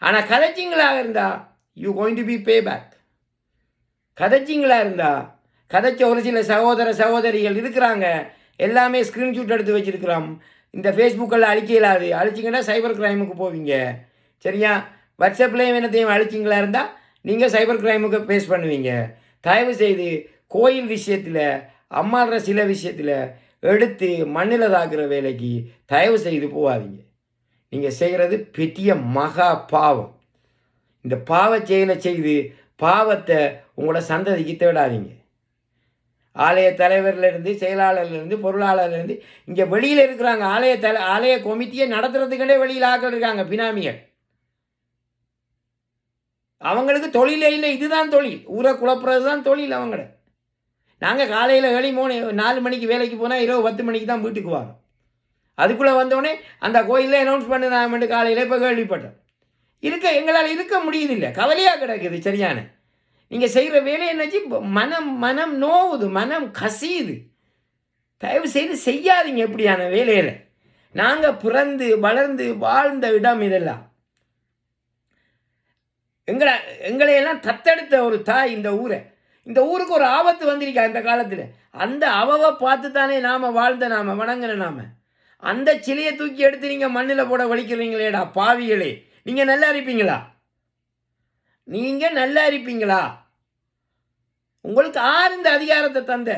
ஆனால் கதைச்சிங்களாக இருந்தால் you going to be be back. கதைச்சிங்களாக இருந்தால் கதைச்ச ஒரு சில சகோதரிகள் இருக்கிறாங்க, எல்லாமே ஸ்க்ரீன்ஷூட் எடுத்து வச்சுருக்கிறோம். இந்த ஃபேஸ்புக்கில் அழிக்க இல்லாது, அழிச்சிங்கன்னா சைபர் கிரைமுக்கு போவீங்க. சரியா? வாட்ஸ்அப்லேயும் என்னத்தையும் அழிச்சிங்களா இருந்தால் நீங்கள் சைபர் கிரைமுக்கு ஃபேஸ் பண்ணுவீங்க. தயவு செய்து கோயில் விஷயத்தில் அம்மாள்ற சில விஷயத்தில் எடுத்து மண்ணில் தாக்குற வேலைக்கு தயவு செய்து போகாதீங்க. நீங்கள் செய்கிறது பெரிய மகா பாவம். இந்த பாவ செயலை செய்து பாவத்தை உங்களோட சந்ததிக்கு தேடாதீங்க. ஆலய தலைவர்லேருந்து, செயலாளர்லேருந்து, பொருளாளர்லேருந்து இங்கே வெளியில் இருக்கிறாங்க. ஆலய கொமிட்டியை நடத்துறதுக்கிட்டே வெளியில் ஆக்கள் இருக்காங்க, பினாமிகள். அவங்களுக்கு தொழிலே இல்லை, இதுதான் தொழில். ஊரை குழப்புறது தான் தொழில் அவங்கள. நாங்கள் காலையில் 4 மணிக்கு வேலைக்கு போனால் இரவு 10 மணிக்கு தான் வீட்டுக்கு வரோம். அதுக்குள்ளே வந்தோடனே அந்த கோயிலில் அனௌன்ஸ் பண்ணுறாங்கன்னு காலையில் இப்போ கேள்விப்பட்டோம். எங்களால் இருக்க முடியுதில்லை, கவலையாக கிடக்குது சரியான. நீங்கள் செய்கிற வேலையை நினச்சி மனம் நோவுது, மனம் கசியுது. தயவு செய்து செய்யாதீங்க எப்படியான வேலையில். நாங்கள் பிறந்து வளர்ந்து வாழ்ந்த இடம் இதெல்லாம். எங்களையெல்லாம் தத்தெடுத்த ஒரு தாய் இந்த ஊருக்கு ஒரு ஆபத்து வந்திருக்கா இந்த காலத்தில். அந்த அவவை பார்த்து தானே நாம் வாழ்ந்த, நாம் வணங்கின. நாம் அந்த சிலையை தூக்கி எடுத்து நீங்கள் மண்ணில் போட வலிக்கிறீங்களேடா பாவிகளே. நீங்கள் நல்லா இருப்பீங்களா? நீங்கள் நல்லா இருப்பீங்களா? உங்களுக்கு ஆறு இந்த அதிகாரத்தை தந்த?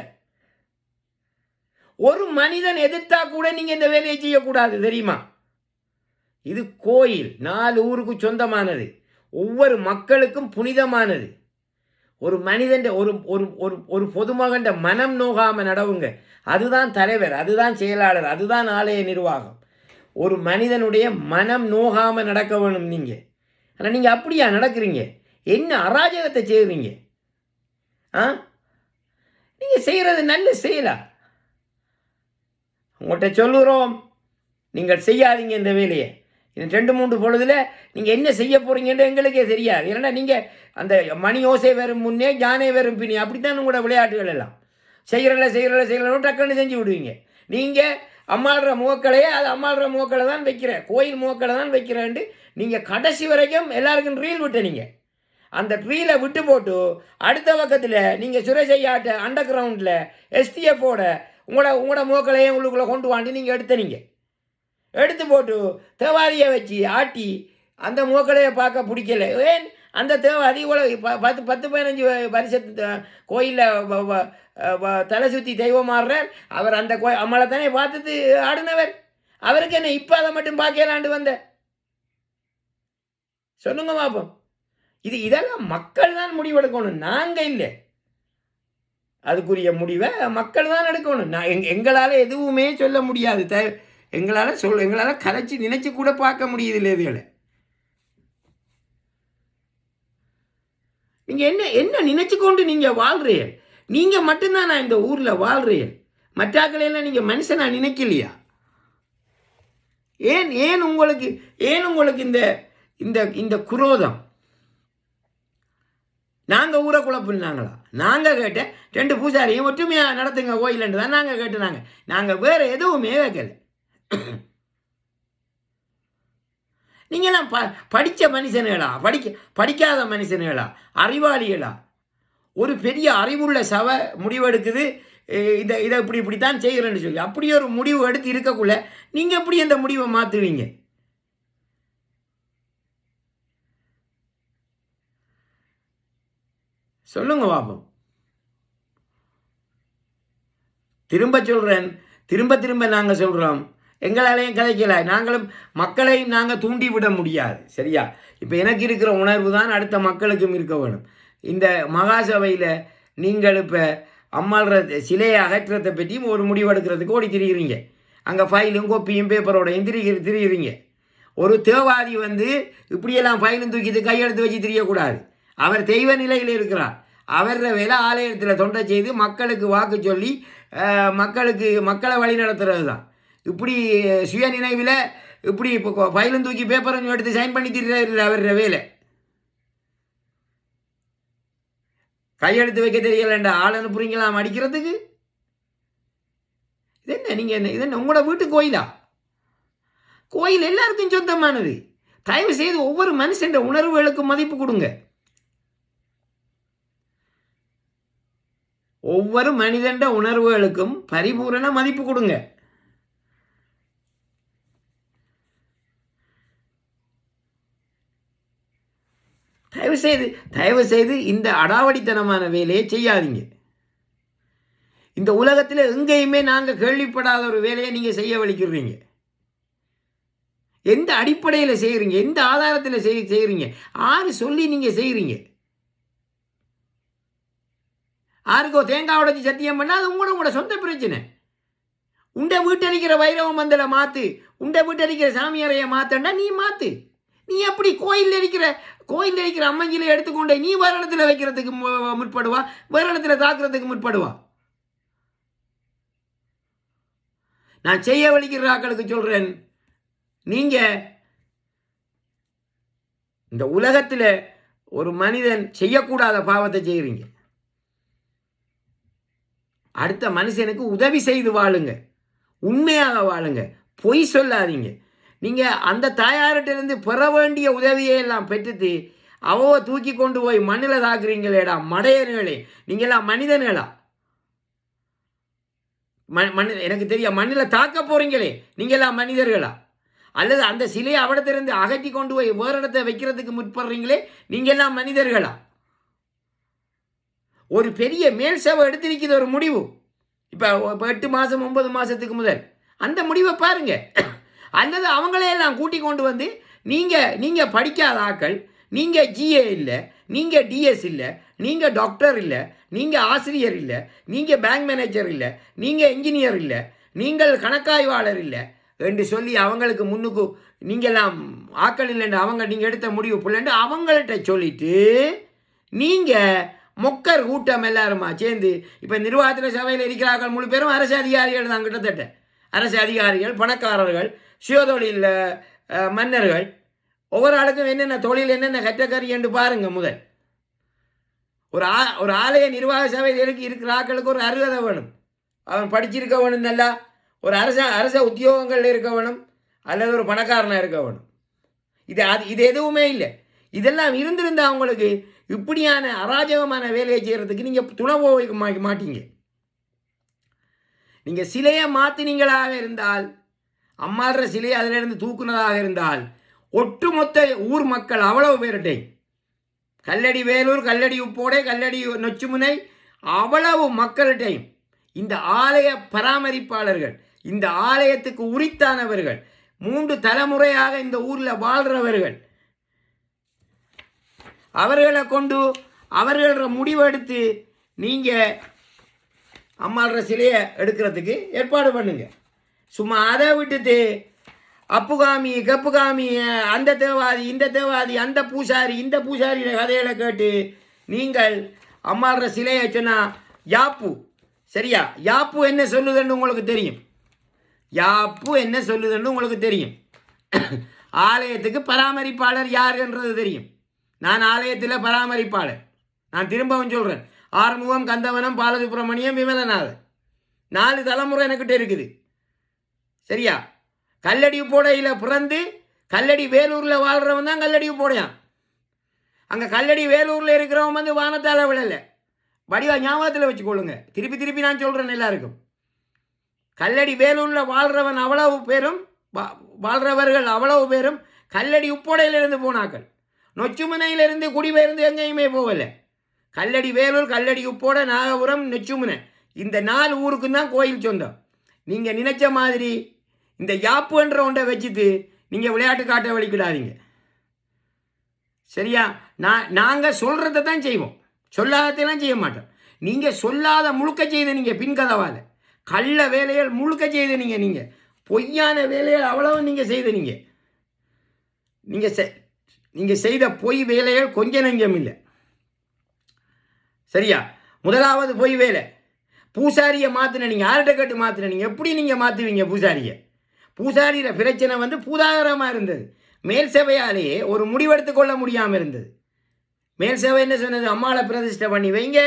ஒரு மனிதன் எதிர்த்தா கூட நீங்கள் இந்த வேலையை செய்யக்கூடாது, தெரியுமா? இது கோயில், 4 ஊருக்கு சொந்தமானது, ஒவ்வொரு மக்களுக்கும் புனிதமானது. ஒரு மனிதன் ஒரு பொதுமகன் மனம் நோகாமல் நடவுங்க. அதுதான் தலைவர், அதுதான் செயலாளர், அதுதான் ஆலய நிர்வாகம். ஒரு மனிதனுடைய மனம் நோகாமல் நடக்க வேணும் நீங்கள். ஆனால் நீங்கள் அப்படியா நடக்கிறீங்க? என்ன அராஜகத்தை செய்கிறீங்க? நீங்கள் செய்கிறது நல்ல செய்யலாம். உங்கள்கிட்ட சொல்லுறோம், நீங்கள் செய்யாதீங்க இந்த வேலையை. இந்த 2-3 பொழுதில் நீங்கள் என்ன செய்ய போகிறீங்கன்னு எங்களுக்கே தெரியாது. ஏன்னா நீங்கள் அந்த மணி ஓசை வரும் முன்னே ஜானே வரும் பின்னே, அப்படித்தான் உங்களோட விளையாட்டுகள் எல்லாம். செய்கிறல டக்குன்னு செஞ்சு விடுவீங்க. நீங்கள் அம்மாளுற முகக்களையே அது அம்மாளுற முகக்களை தான் வைக்கிறேன், கோயில் முகக்களை தான் வைக்கிறேன்ட்டு நீங்கள் கடைசி வரைக்கும் எல்லாருக்கும் ரீல் விட்ட. நீங்கள் அந்த ரீலை விட்டு போட்டு அடுத்த பக்கத்தில் நீங்கள் சுரேஷையாட்ட அண்டர் கிரவுண்டில் எஸ்டிஎஃபோட உங்களோட முகக்களையே உள்ளுக்குள்ளே கொண்டு வாண்டி நீங்கள் எடுத்து போட்டு தேவாதியை வச்சு ஆட்டி அந்த முகக்களையை பார்க்க பிடிக்கல. ஏன் அந்த தேவாதி இவ்வளோ 10-15 வருஷத்து கோயிலில் தலை சுற்றி தெய்வம் ஆடுறார் அவர். அந்த அம்மளை தானே பார்த்துட்டு ஆடினவர். அவருக்கு என்ன இப்போ அதை மட்டும் பார்க்கலாண்டு வந்த? சொல்லுங்க பாப்போம். இதெல்லாம் மக்கள் தான் முடிவெடுக்கணும், நாங்கள் இல்லை. அதுக்குரிய முடிவை மக்கள் தான் எடுக்கணும். எங்களால் எதுவுமே சொல்ல முடியாது. எங்களால் கதைச்சி நினைச்சு கூட பார்க்க முடியுதில்லை இதுகளை. நீங்கள் என்ன நினைச்சு கொண்டு நீங்கள் வாழ்றீங்க? நீங்கள் மட்டும்தான் நான் இந்த ஊரில் வாழ்றீங்க, மற்றாக்களையெல்லாம் நீங்கள் மனுஷனா நினைக்கலையா? ஏன் உங்களுக்கு இந்த குரோதம்? நாங்கள் ஊரை குழப்பினாங்களா? நாங்கள் கேட்ட 2 பூசாரியும் ஒற்றுமையாக நடத்துங்க கோயிலன்று தான் நாங்கள் கேட்டுனாங்க. நாங்கள் வேறு எதுவுமே கேட்கல. நீங்களாம் படித்த மனுஷனுகளா? படிக்காத மனுஷனுகளா? அறிவாளிகளா? ஒரு பெரிய அறிவுள்ள சபை முடிவெடுக்குது, இதை இப்படித்தான் செய்கிறேன்னு சொல்லி. அப்படி ஒரு முடிவு எடுத்து இருக்கக்குள்ள நீங்கள் எப்படி அந்த முடிவை மாற்றுவீங்க? சொல்லுங்க பாப்போம். திரும்ப நாங்கள் சொல்கிறோம், எங்களாலையும் கதைக்கல. நாங்களும் மக்களையும் நாங்கள் தூண்டிவிட முடியாது, சரியா? இப்போ எனக்கு இருக்கிற உணர்வு தான் அடுத்த மக்களுக்கும் இருக்க வேணும். இந்த மகாசபையில் நீங்கள் இப்போ அம்மாள்ற சிலையை அகற்றத்தை பற்றியும் ஒரு முடிவெடுக்கிறதுக்கு ஓடி திரிகிறீங்க. அங்கே ஃபைலும் கோப்பியும் பேப்பரோடையும் திரிகிறீங்க. ஒரு தேவாதி இப்படியெல்லாம் ஃபைலும் தூக்கிட்டு கையெழுத்து வச்சு திரியக்கூடாது. அவர் தெய்வ நிலையில் இருக்கிறார். அவர வேலை ஆலயத்தில் தொண்டை செய்து மக்களுக்கு வாக்கு சொல்லி மக்களை வழி நடத்துறது தான். இப்படி சுய நினைவில் இப்படி இப்போ ஃபைலும் தூக்கி பேப்பரும் எடுத்து சைன் பண்ணி திரிஇல்லை அவர வேலை. கையெழுத்து வைக்க தெரியலண்டா ஆள் அனுப்புறீங்களாம் அடிக்கிறதுக்கு. இது என்ன நீங்கள் இது என்ன உங்களோட வீட்டு கோயிலா? கோயில் எல்லாருக்கும் சொந்தமானது. தயவு செய்து ஒவ்வொரு மனுஷன் உணர்வுகளுக்கு மதிப்பு கொடுங்க. ஒவ்வொரு மனிதண்ட உணர்வுகளுக்கும் பரிபூரண மதிப்பு கொடுங்க. தயவு செய்து இந்த அடாவடித்தனமான வேலையை செய்யாதீங்க. இந்த உலகத்தில் எங்கேயுமே நாங்கள் கேள்விப்படாத ஒரு வேலையை நீங்கள் செய்ய வலிக்கிறீங்க. எந்த அடிப்படையில் செய்கிறீங்க? எந்த ஆதாரத்தில் செய்கிறீங்க? ஆறு சொல்லி நீங்கள் செய்கிறீங்க? யாருக்கோ தேங்காய் உடைச்சி சத்தியம் பண்ணால் அது உங்களோட சொந்த பிரச்சனை. உண்டை வீட்டடிக்கிற வைரவ மந்தலை மாற்று, உண்டை வீட்டடிக்கிற சாமியாரையை மாற்றண்டா நீ மாற்று. நீ எப்படி கோயிலில் இருக்கிற அம்மஞ்சிலை எடுத்துக்கொண்டே நீ வேறு இடத்துல வைக்கிறதுக்கு முற்படுவா, வேறு இடத்துல தாக்குறதுக்கு முற்படுவா? நான் செய்ய வலிக்கிற ஆக்களுக்கு சொல்கிறேன், நீங்கள் இந்த உலகத்தில் ஒரு மனிதன் செய்யக்கூடாத பாவத்தை செய்கிறீங்க. அடுத்த மனுஷனுக்கு உதவி செய்து வாழுங்க, உண்மையாக வாழுங்க, பொய் சொல்லாதீங்க. நீங்கள் அந்த தாயார்கிட்டருந்து பெற வேண்டிய உதவியை எல்லாம் பெற்றுட்டு அவ தூக்கி கொண்டு போய் மண்ணில் தாக்குறீங்களேடா மடையர்களே. நீங்களாம் மனிதர்களா? எனக்கு தெரியும், மண்ணில் தாக்க போகிறீங்களே, நீங்களாம் மனிதர்களா? அல்லது அந்த சிலையை அவடத்திலிருந்து அகற்றி கொண்டு போய் வேறு இடத்தை வைக்கிறதுக்கு முற்படுறீங்களே, நீங்கள்லாம் மனிதர்களா? ஒரு பெரிய மேல் சபை எடுத்திருக்கிறது ஒரு முடிவு. இப்போ 8 மாதம் 9 மாதத்துக்கு முதல் அந்த முடிவை பாருங்கள். அல்லது அவங்களையெல்லாம் கூட்டி கொண்டு வந்து நீங்கள் படிக்காத ஆக்கள், நீங்கள் ஜிஏ இல்லை, நீங்கள் டிஎஸ் இல்லை, நீங்கள் டாக்டர் இல்லை, நீங்கள் ஆசிரியர் இல்லை, நீங்கள் பேங்க் மேனேஜர் இல்லை, நீங்கள் இன்ஜினியர் இல்லை, நீங்கள் கணக்காய்வாளர் இல்லை என்று சொல்லி அவங்களுக்கு முன்னுக்கு நீங்கள்லாம் ஆக்கள் இல்லைன்னு நீங்கள் எடுத்த முடிவு பிள்ளைண்டு அவங்கள்ட்ட சொல்லிட்டு நீங்கள் மொக்கர் கூட்டம் எல்லாருமா சேர்ந்து இப்போ நிர்வாகத்தில் சபையில் இருக்கிறார்கள் முழு பேரும் அரசு அதிகாரிகள் தான். கிட்டத்தட்ட அரசு அதிகாரிகள், பணக்காரர்கள், சுயதொழில் மன்னர்கள், ஒவ்வொரு ஆளுக்கும் என்னென்ன தொழில் என்னென்ன கற்றக்கறி என்று பாருங்கள். முதல் ஒரு ஆலய நிர்வாக சபையில் இருக்கிற ஆக்களுக்கு ஒரு அருகதை வேணும், அவன் படிச்சிருக்க வேணும், நல்லா ஒரு அரச உத்தியோகங்கள் இருக்க வேணும், அல்லது ஒரு பணக்காரனாக இருக்க வேணும். இது எதுவுமே இல்லை. இதெல்லாம் இருந்திருந்தால் அவங்களுக்கு இப்படியான அராஜகமான வேலையை செய்கிறதுக்கு நீங்கள் துணை வைக்க மாட்டீங்க. நீங்கள் சிலையை மாற்றினீங்களாக இருந்தால், அம்மாள்ற சிலையை அதிலிருந்து தூக்குனதாக இருந்தால், ஒட்டுமொத்த ஊர் மக்கள் அவ்வளவு பேர்கிட்ட கல்லடி வேலூர், கல்லடி உப்போடை, கல்லடி நொச்சுமுனை அவ்வளவு மக்கள்கிட்டையும் இந்த ஆலய பராமரிப்பாளர்கள், இந்த ஆலயத்துக்கு உரித்தானவர்கள், 3 தலைமுறையாக இந்த ஊரில் வாழ்கிறவர்கள், அவர்களை கொண்டு அவர்கள முடிவெடுத்து நீங்கள் அம்மாள்ற சிலையை எடுக்கிறதுக்கு ஏற்பாடு பண்ணுங்க. சும்மா அதை விட்டுட்டு அப்புகாமி கப்புகாமி, அந்த தேவாதி இந்த தேவாதி, அந்த பூசாரி இந்த பூசாரியோட கதைகளை கேட்டு நீங்கள் அம்மாள்ற சிலையை சொன்னால் யாப்பு சரியா? யாப்பு என்ன சொல்லுதுன்னு உங்களுக்கு தெரியும். யாப்பு என்ன சொல்லுதுன்னு உங்களுக்கு தெரியும். ஆலயத்துக்கு பராமரிப்பாளர் யாருன்றது தெரியும். நான் ஆலயத்தில் பராமரிப்பாளர். நான் திரும்பவும் சொல்கிறேன், ஆறுமுகம், கந்தவனம், பாலசுப்ரமணியம், விமலநாதன் 4 தலைமுறை எனக்கிட்ட இருக்குது. சரியா? கல்லடி போடையில் பிறந்து கல்லடி வேலூரில் வாழ்கிறவன் தான் கல்லடி போடையான். அங்கே கல்லடி வேலூரில் இருக்கிறவன் வந்து வானத்தால் விழலை. வடிவா ஞாபகத்தில் வச்சுக்கொள்ளுங்க. திருப்பி நான் சொல்கிறேன் எல்லாருக்கும். கல்லடி வேலூரில் வாழ்கிறவன் அவ்வளவு பேரும், வாழ்கிறவர்கள் அவ்வளவு பேரும் கல்லடி உப்போடையிலிருந்து போனாக்கள். நொச்சுமுனையிலிருந்து குடிபெயர்ந்து எங்கேயுமே போகலை. கல்லடி வேலூர், கல்லடி உப்போட, நாகபுரம், நொச்சுமுனை இந்த 4 ஊருக்கும் தான் கோயில் சொந்தம். நீங்கள் நினைச்ச மாதிரி இந்த யாப்பு என்ற ஒன்றை வச்சுட்டு நீங்கள் விளையாட்டு காட்ட வலிக்கிடாதீங்க. சரியா? நாங்கள் சொல்கிறத தான் செய்வோம், சொல்லாததெல்லாம் செய்ய மாட்டோம். நீங்கள் சொல்லாத முழுக்க செய்த நீங்கள் பின்கதவால் கள்ள வேலைகள் முழுக்க செய்த நீங்கள் பொய்யான வேலைகள் அவ்வளவு நீங்கள் செய்த நீங்கள் செய்த பொய் வேலைகள் கொஞ்சம் நெஞ்சம் இல்லை. சரியா? முதலாவது பொய் வேலை. பூசாரியை மாற்றின நீங்கள் யார்கிட்ட கேட்டு மாற்றின நீங்கள் எப்படி நீங்கள் மாற்றுவீங்க பூசாரியை? பூசாரியில் பிரச்சனை வந்து பூதாகரமாக இருந்தது. மேல் சபையாலேயே ஒரு முடிவெடுத்து கொள்ள முடியாமல் இருந்தது. மேல் சபை என்ன சொன்னது? அம்மாவை பிரதிஷ்டை பண்ணி வைங்க,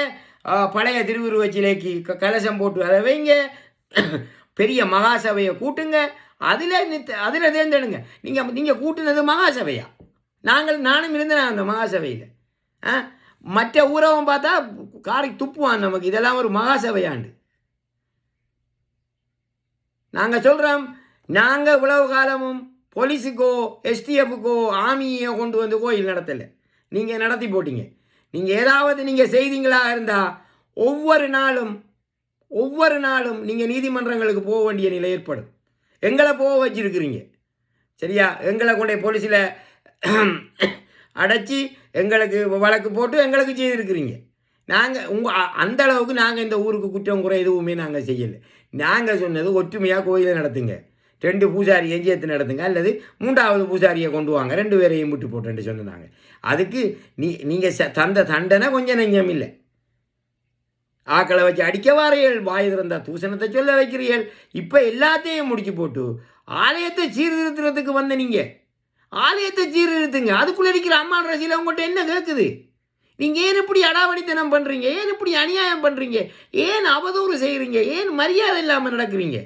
பழைய திருவுருவ சிலைக்கு கலசம் போட்டு அதை வைங்க, பெரிய மகாசபையை கூட்டுங்க, அதில் தேர்ந்தெடுங்க. நீங்கள் கூட்டுனது மகாசபையா? நானும் இருந்தேன் அந்த மகாசபையில். மற்ற ஊரவன் பார்த்தா காரி துப்புவான் நமக்கு. இதெல்லாம் ஒரு மகாசபையாண்டு. நாங்கள் சொல்கிறோம், நாங்கள் இவ்வளவு காலமும் போலீஸுக்கோ எஸ்டிஎஃப்க்கோ ஆர்மியோ கொண்டு வந்து கோயில் நடத்தலை. நீங்கள் நடத்தி போட்டீங்க. நீங்கள் ஏதாவது நீங்கள் செய்தீங்களாக இருந்தால் ஒவ்வொரு நாளும் நீங்கள் நீதிமன்றங்களுக்கு போக வேண்டிய நிலை ஏற்படும். எங்களை போக வச்சிருக்கிறீங்க. சரியா? எங்களை கொண்டே போலீஸில் அடைச்சி எங்களுக்கு வழக்கு போட்டு எங்களுக்கு செய்திருக்கிறீங்க. நாங்கள் அந்த அளவுக்கு நாங்கள் இந்த ஊருக்கு குற்றம் குறை எதுவுமே நாங்கள் செய்யலை. நாங்கள் சொன்னது ஒற்றுமையாக கோயிலை நடத்துங்க, 2 பூசாரி எஞ்சியத்தை நடத்துங்க, அல்லது 3வது பூசாரியை கொண்டு வாங்க, 2 பேரையும் விட்டு போட்டுன்னு சொன்னாங்க. அதுக்கு நீங்கள் தந்த தண்டனை கொஞ்சம் நெஞ்சம் இல்லை. ஆக்களை வச்சு அடிக்க வாரியல், வாய் திறந்தா தூசணத்தை சொல்ல வைக்கிறீர்கள். இப்போ எல்லாத்தையும் முடிச்சு போட்டு ஆலயத்தை சீர்திருத்துறதுக்கு வந்த நீங்கள் ஆலயத்தை சீர்திருத்துங்க. அதுக்குள்ளே இருக்கிற அம்மாள் ரசியில் உங்கள்கிட்ட என்ன கேட்குது? நீங்கள் ஏன் இப்படி அடாவடித்தனம் பண்ணுறீங்க? ஏன் இப்படி அநியாயம் பண்ணுறீங்க? ஏன் அவதூறு செய்கிறீங்க? ஏன் மரியாதை இல்லாமல் நடக்கிறீங்க?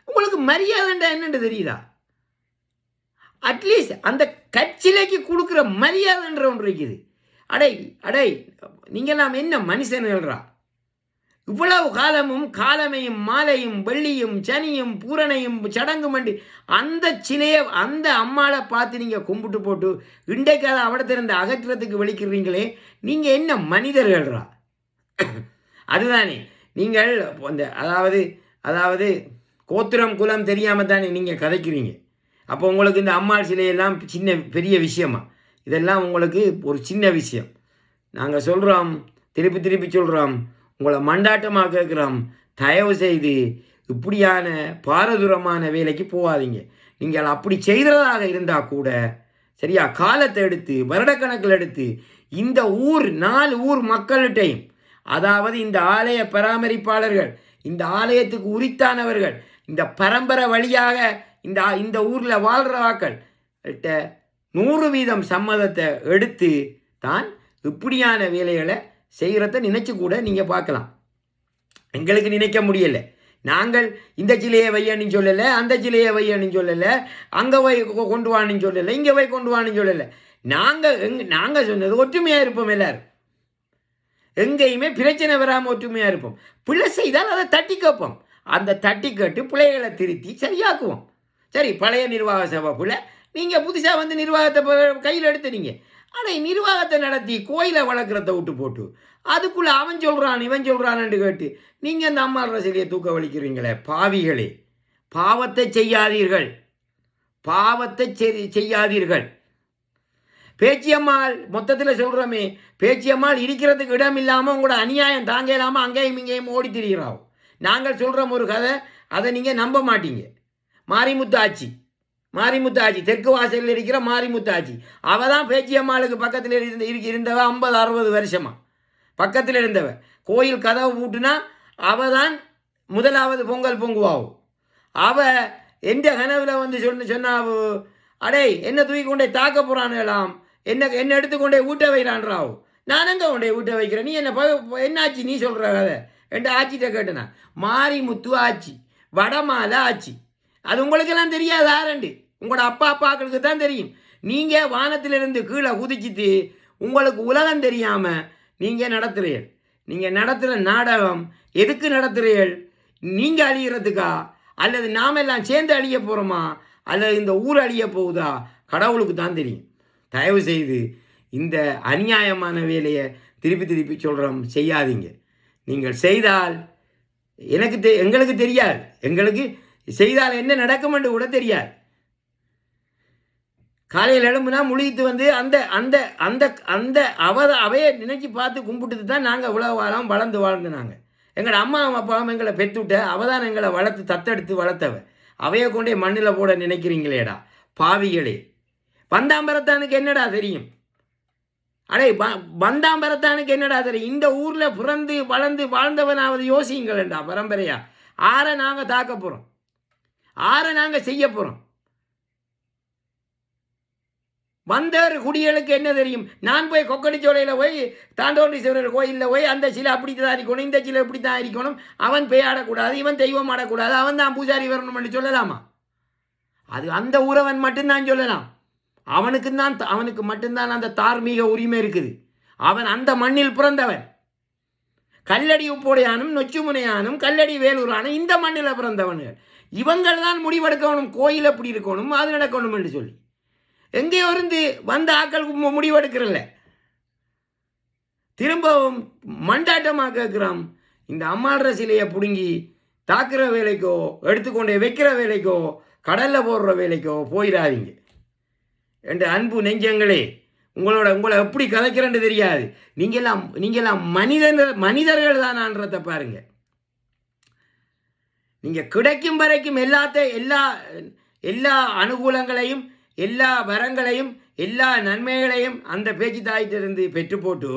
உங்களுக்கு மரியாதைண்டா என்னென்று தெரியுதா? அட்லீஸ்ட் அந்த கட்சிலைக்கு கொடுக்குற மரியாதைன்ற ஒன்று இருக்குது. அடை நீங்கள் நாம் என்ன மனுஷன்கள்ரா? இவ்வளவு காலமும் காலமையும் மாலையும் வெள்ளியும் சனியும் பூரணையும் சடங்கு மண்டி அந்த சிலையை அந்த அம்மாவை பார்த்து நீங்கள் கும்பிட்டு போட்டு இன்றைக்கு அதை அவடத்திலிருந்து அகற்றுறதுக்கு வெளிக்கிறீங்களே, நீங்கள் என்ன மனிதர்கள்ரா? அதுதானே நீங்கள் அந்த அதாவது கோத்திரம் குலம் தெரியாமல் தானே நீங்கள் கதைக்கிறீங்க. அப்போ உங்களுக்கு இந்த அம்மாள் சிலையெல்லாம் பெரிய விஷயமா? இதெல்லாம் உங்களுக்கு ஒரு சின்ன விஷயம். நாங்கள் சொல்கிறோம், திருப்பி சொல்கிறோம், உங்களை மண்டாட்டமாக கேட்குறோம், தயவு செய்து இப்படியான பாரதூரமான வேலைக்கு போகாதீங்க. நீங்கள் அப்படி செய்கிறதாக இருந்தால் கூட சரியா காலத்தை எடுத்து வருடக்கணக்கில் எடுத்து இந்த 4 ஊர் மக்கள்கிட்டையும், அதாவது இந்த ஆலய பராமரிப்பாளர்கள், இந்த ஆலயத்துக்கு உரித்தானவர்கள், இந்த பரம்பரை வழியாக இந்த ஊரில் வாழ்கிறவாக்கள் 100% சம்மதத்தை எடுத்து தான் இப்படியான வேலைகளை செய்கிறத நினச்சி கூட நீங்கள் பார்க்கலாம். எங்களுக்கு நினைக்க முடியலை. நாங்கள் இந்த சிலையை வையன்னு சொல்லலை, அந்த சிலையை வையன்னு சொல்லலை, அங்கே போய் கொண்டு வான்னு சொல்லலை, இங்கே போய் கொண்டு வான்னு சொல்லலை. நாங்கள் சொன்னது ஒற்றுமையாக இருப்போம். எல்லோரும் எங்கேயுமே பிரச்சனை வராமல் ஒற்றுமையாக இருப்போம். பிள்ளை செய்தால் அதை தட்டி கேட்போம். அந்த தட்டி கேட்டு பிள்ளைகளை திருத்தி சரியாக்குவோம். சரி, பழைய நிர்வாக சபை பிள்ளை நீங்கள் புதுசாக வந்து நிர்வாகத்தை கையில் எடுத்துனீங்க. ஆனால் நிர்வாகத்தை நடத்தி கோயிலை வளர்க்குறத விட்டு போட்டு அதுக்குள்ளே அவன் சொல்கிறான் இவன் சொல்கிறான்னு கேட்டு நீங்கள் அந்த அம்மாள் ரசிலியை தூக்க வலிக்கிறீங்களே பாவிகளே. பாவத்தை செய்யாதீர்கள், பாவத்தை செய்யாதீர்கள். பேச்சியம்மாள் மொத்தத்தில் சொல்கிறோமே, பேச்சியம்மாள் இருக்கிறதுக்கு இடம் இல்லாமல் உங்களோட அநியாயம் தாங்க இல்லாமல் அங்கேயும் இங்கேயும் ஓடி திரிகிறாவும். நாங்கள் சொல்கிறோம் ஒரு கதை, அதை நீங்கள் நம்ப மாட்டீங்க. மாரிமுத்து ஆச்சி தெற்கு வாசலில் இருக்கிற மாரிமுத்து ஆச்சி, அவள் தான் பேச்சியம்மாளுக்கு பக்கத்தில் இருந்தவ 50-60 வருஷமாக பக்கத்தில் இருந்தவ. கோயில் கதவை பூட்டுனா அவள் தான் முதலாவது பொங்கல் பொங்குவாவும். அவள் எந்த கனவில் வந்து சொன்னாவு, அடே என்ன தூக்கி கொண்டே தாக்க போகிறானுலாம், என்ன எடுத்துக்கொண்டே ஊட்ட வைக்கிறான்றாவும். நான் எங்கே கொண்டே ஊட்ட வைக்கிறேன், நீ என்ன ஆச்சு நீ சொல்கிற கதை என்ற ஆச்சிட்ட கேட்டேனா. மாரிமுத்து ஆச்சி, வடமாலை ஆச்சி, அது உங்களுக்கெல்லாம் தெரியாது. ஆரண்டு உங்களோட அப்பாக்களுக்கு தான் தெரியும். நீங்கள் வானத்திலிருந்து கீழே குதிச்சுட்டு உங்களுக்கு உலகம் தெரியாமல் நீங்கள் நடத்துகிறீர்கள். நீங்கள் நடத்துகிற நாடகம் எதுக்கு நடத்துகிறீர்கள்? நீங்கள் அழிகிறதுக்கா, அல்லது நாம் எல்லாம் சேர்ந்து அழிய போகிறோமா, அல்லது இந்த ஊர் அழிய போகுதா? கடவுளுக்கு தான் தெரியும். தயவு செய்து இந்த அநியாயமான வேலையை திருப்பி சொல்கிறோம், செய்யாதீங்க. நீங்கள் செய்தால் எங்களுக்கு தெரியாது, எங்களுக்கு செய்தால் என்ன நடக்கும் என்று கூட தெரியாது. காலையில் எழும்புனா முழித்து வந்து அந்த அந்த அந்த அந்த அவையை நினைச்சி பார்த்து கும்பிட்டுட்டு தான் நாங்கள் இவ்வளோ வாரம் வளர்ந்து நாங்கள். எங்களோட அம்மாவும் அப்பாவும் எங்களை பெற்றுவிட்ட அவள் தான் எங்களை வளர்த்து தத்தெடுத்து வளர்த்தவ. அவையை கொண்டே மண்ணில் போட நினைக்கிறீங்களேடா பாவிகளே. வந்தாம்பரத்தானுக்கு என்னடா தெரியும்? வந்தாம்பரத்தானுக்கு என்னடா தெரியும்? இந்த ஊரில் பிறந்து வளர்ந்து வாழ்ந்தவனாவது யோசிங்களேண்டா பரம்பரையா. ஆரை நாங்கள் தாக்க போகிறோம், ஆரை நாங்கள் செய்ய போகிறோம். வந்தவர் குடிகளுக்கு என்ன தெரியும்? நான் போய் கொக்கடிச்சோலையில் போய் தாண்டோண்டீஸ்வரர் கோயிலில் போய் அந்த சிலை அப்படி தான் இருக்கணும், இந்த சிலை இப்படி தான் இருக்கணும், அவன் பேயாடக்கூடாது, இவன் தெய்வம் ஆடக்கூடாது, அவன் தான் பூஜாரி வரணும்னு சொல்லலாமா? அது அந்த ஊரவன் மட்டும்தான் சொல்லலாம். அவனுக்கு மட்டும்தான் அந்த தார்மீக உரிமை இருக்குது. அவன் அந்த மண்ணில் பிறந்தவன். கல்லடி உப்போடையானும் நொச்சுமுனையானும் கல்லடி வேலூரானும் இந்த மண்ணில் பிறந்தவன்கள். இவங்கள் தான் முடிவெடுக்கணும், கோயில் எப்படி இருக்கணும், அது நடக்கணும் என்று சொல்லி. எங்கேயோ இருந்து வந்த ஆக்களுக்கு முடிவெடுக்கிறல்ல. திரும்பவும் மண்டாட்டமாக கேட்குறோம், இந்த அம்மாள்ற சிலையை பிடுங்கி தாக்குற வேலைக்கோ எடுத்துக்கொண்டே வைக்கிற வேலைக்கோ கடலில் போடுற வேலைக்கோ போயிடாதீங்க. என்ற அன்பு நெஞ்சங்களே, உங்களை எப்படி கதைக்கிறேன்னு தெரியாது. நீங்களாம் மனிதர்கள் தானான்றதை பாருங்க. நீங்கள் கிடைக்கும் வரைக்கும் எல்லா அனுகூலங்களையும் எல்லா வரங்களையும் எல்லா நன்மைகளையும் அந்த பேச்சு தாயிட்டிருந்து பெற்று போட்டு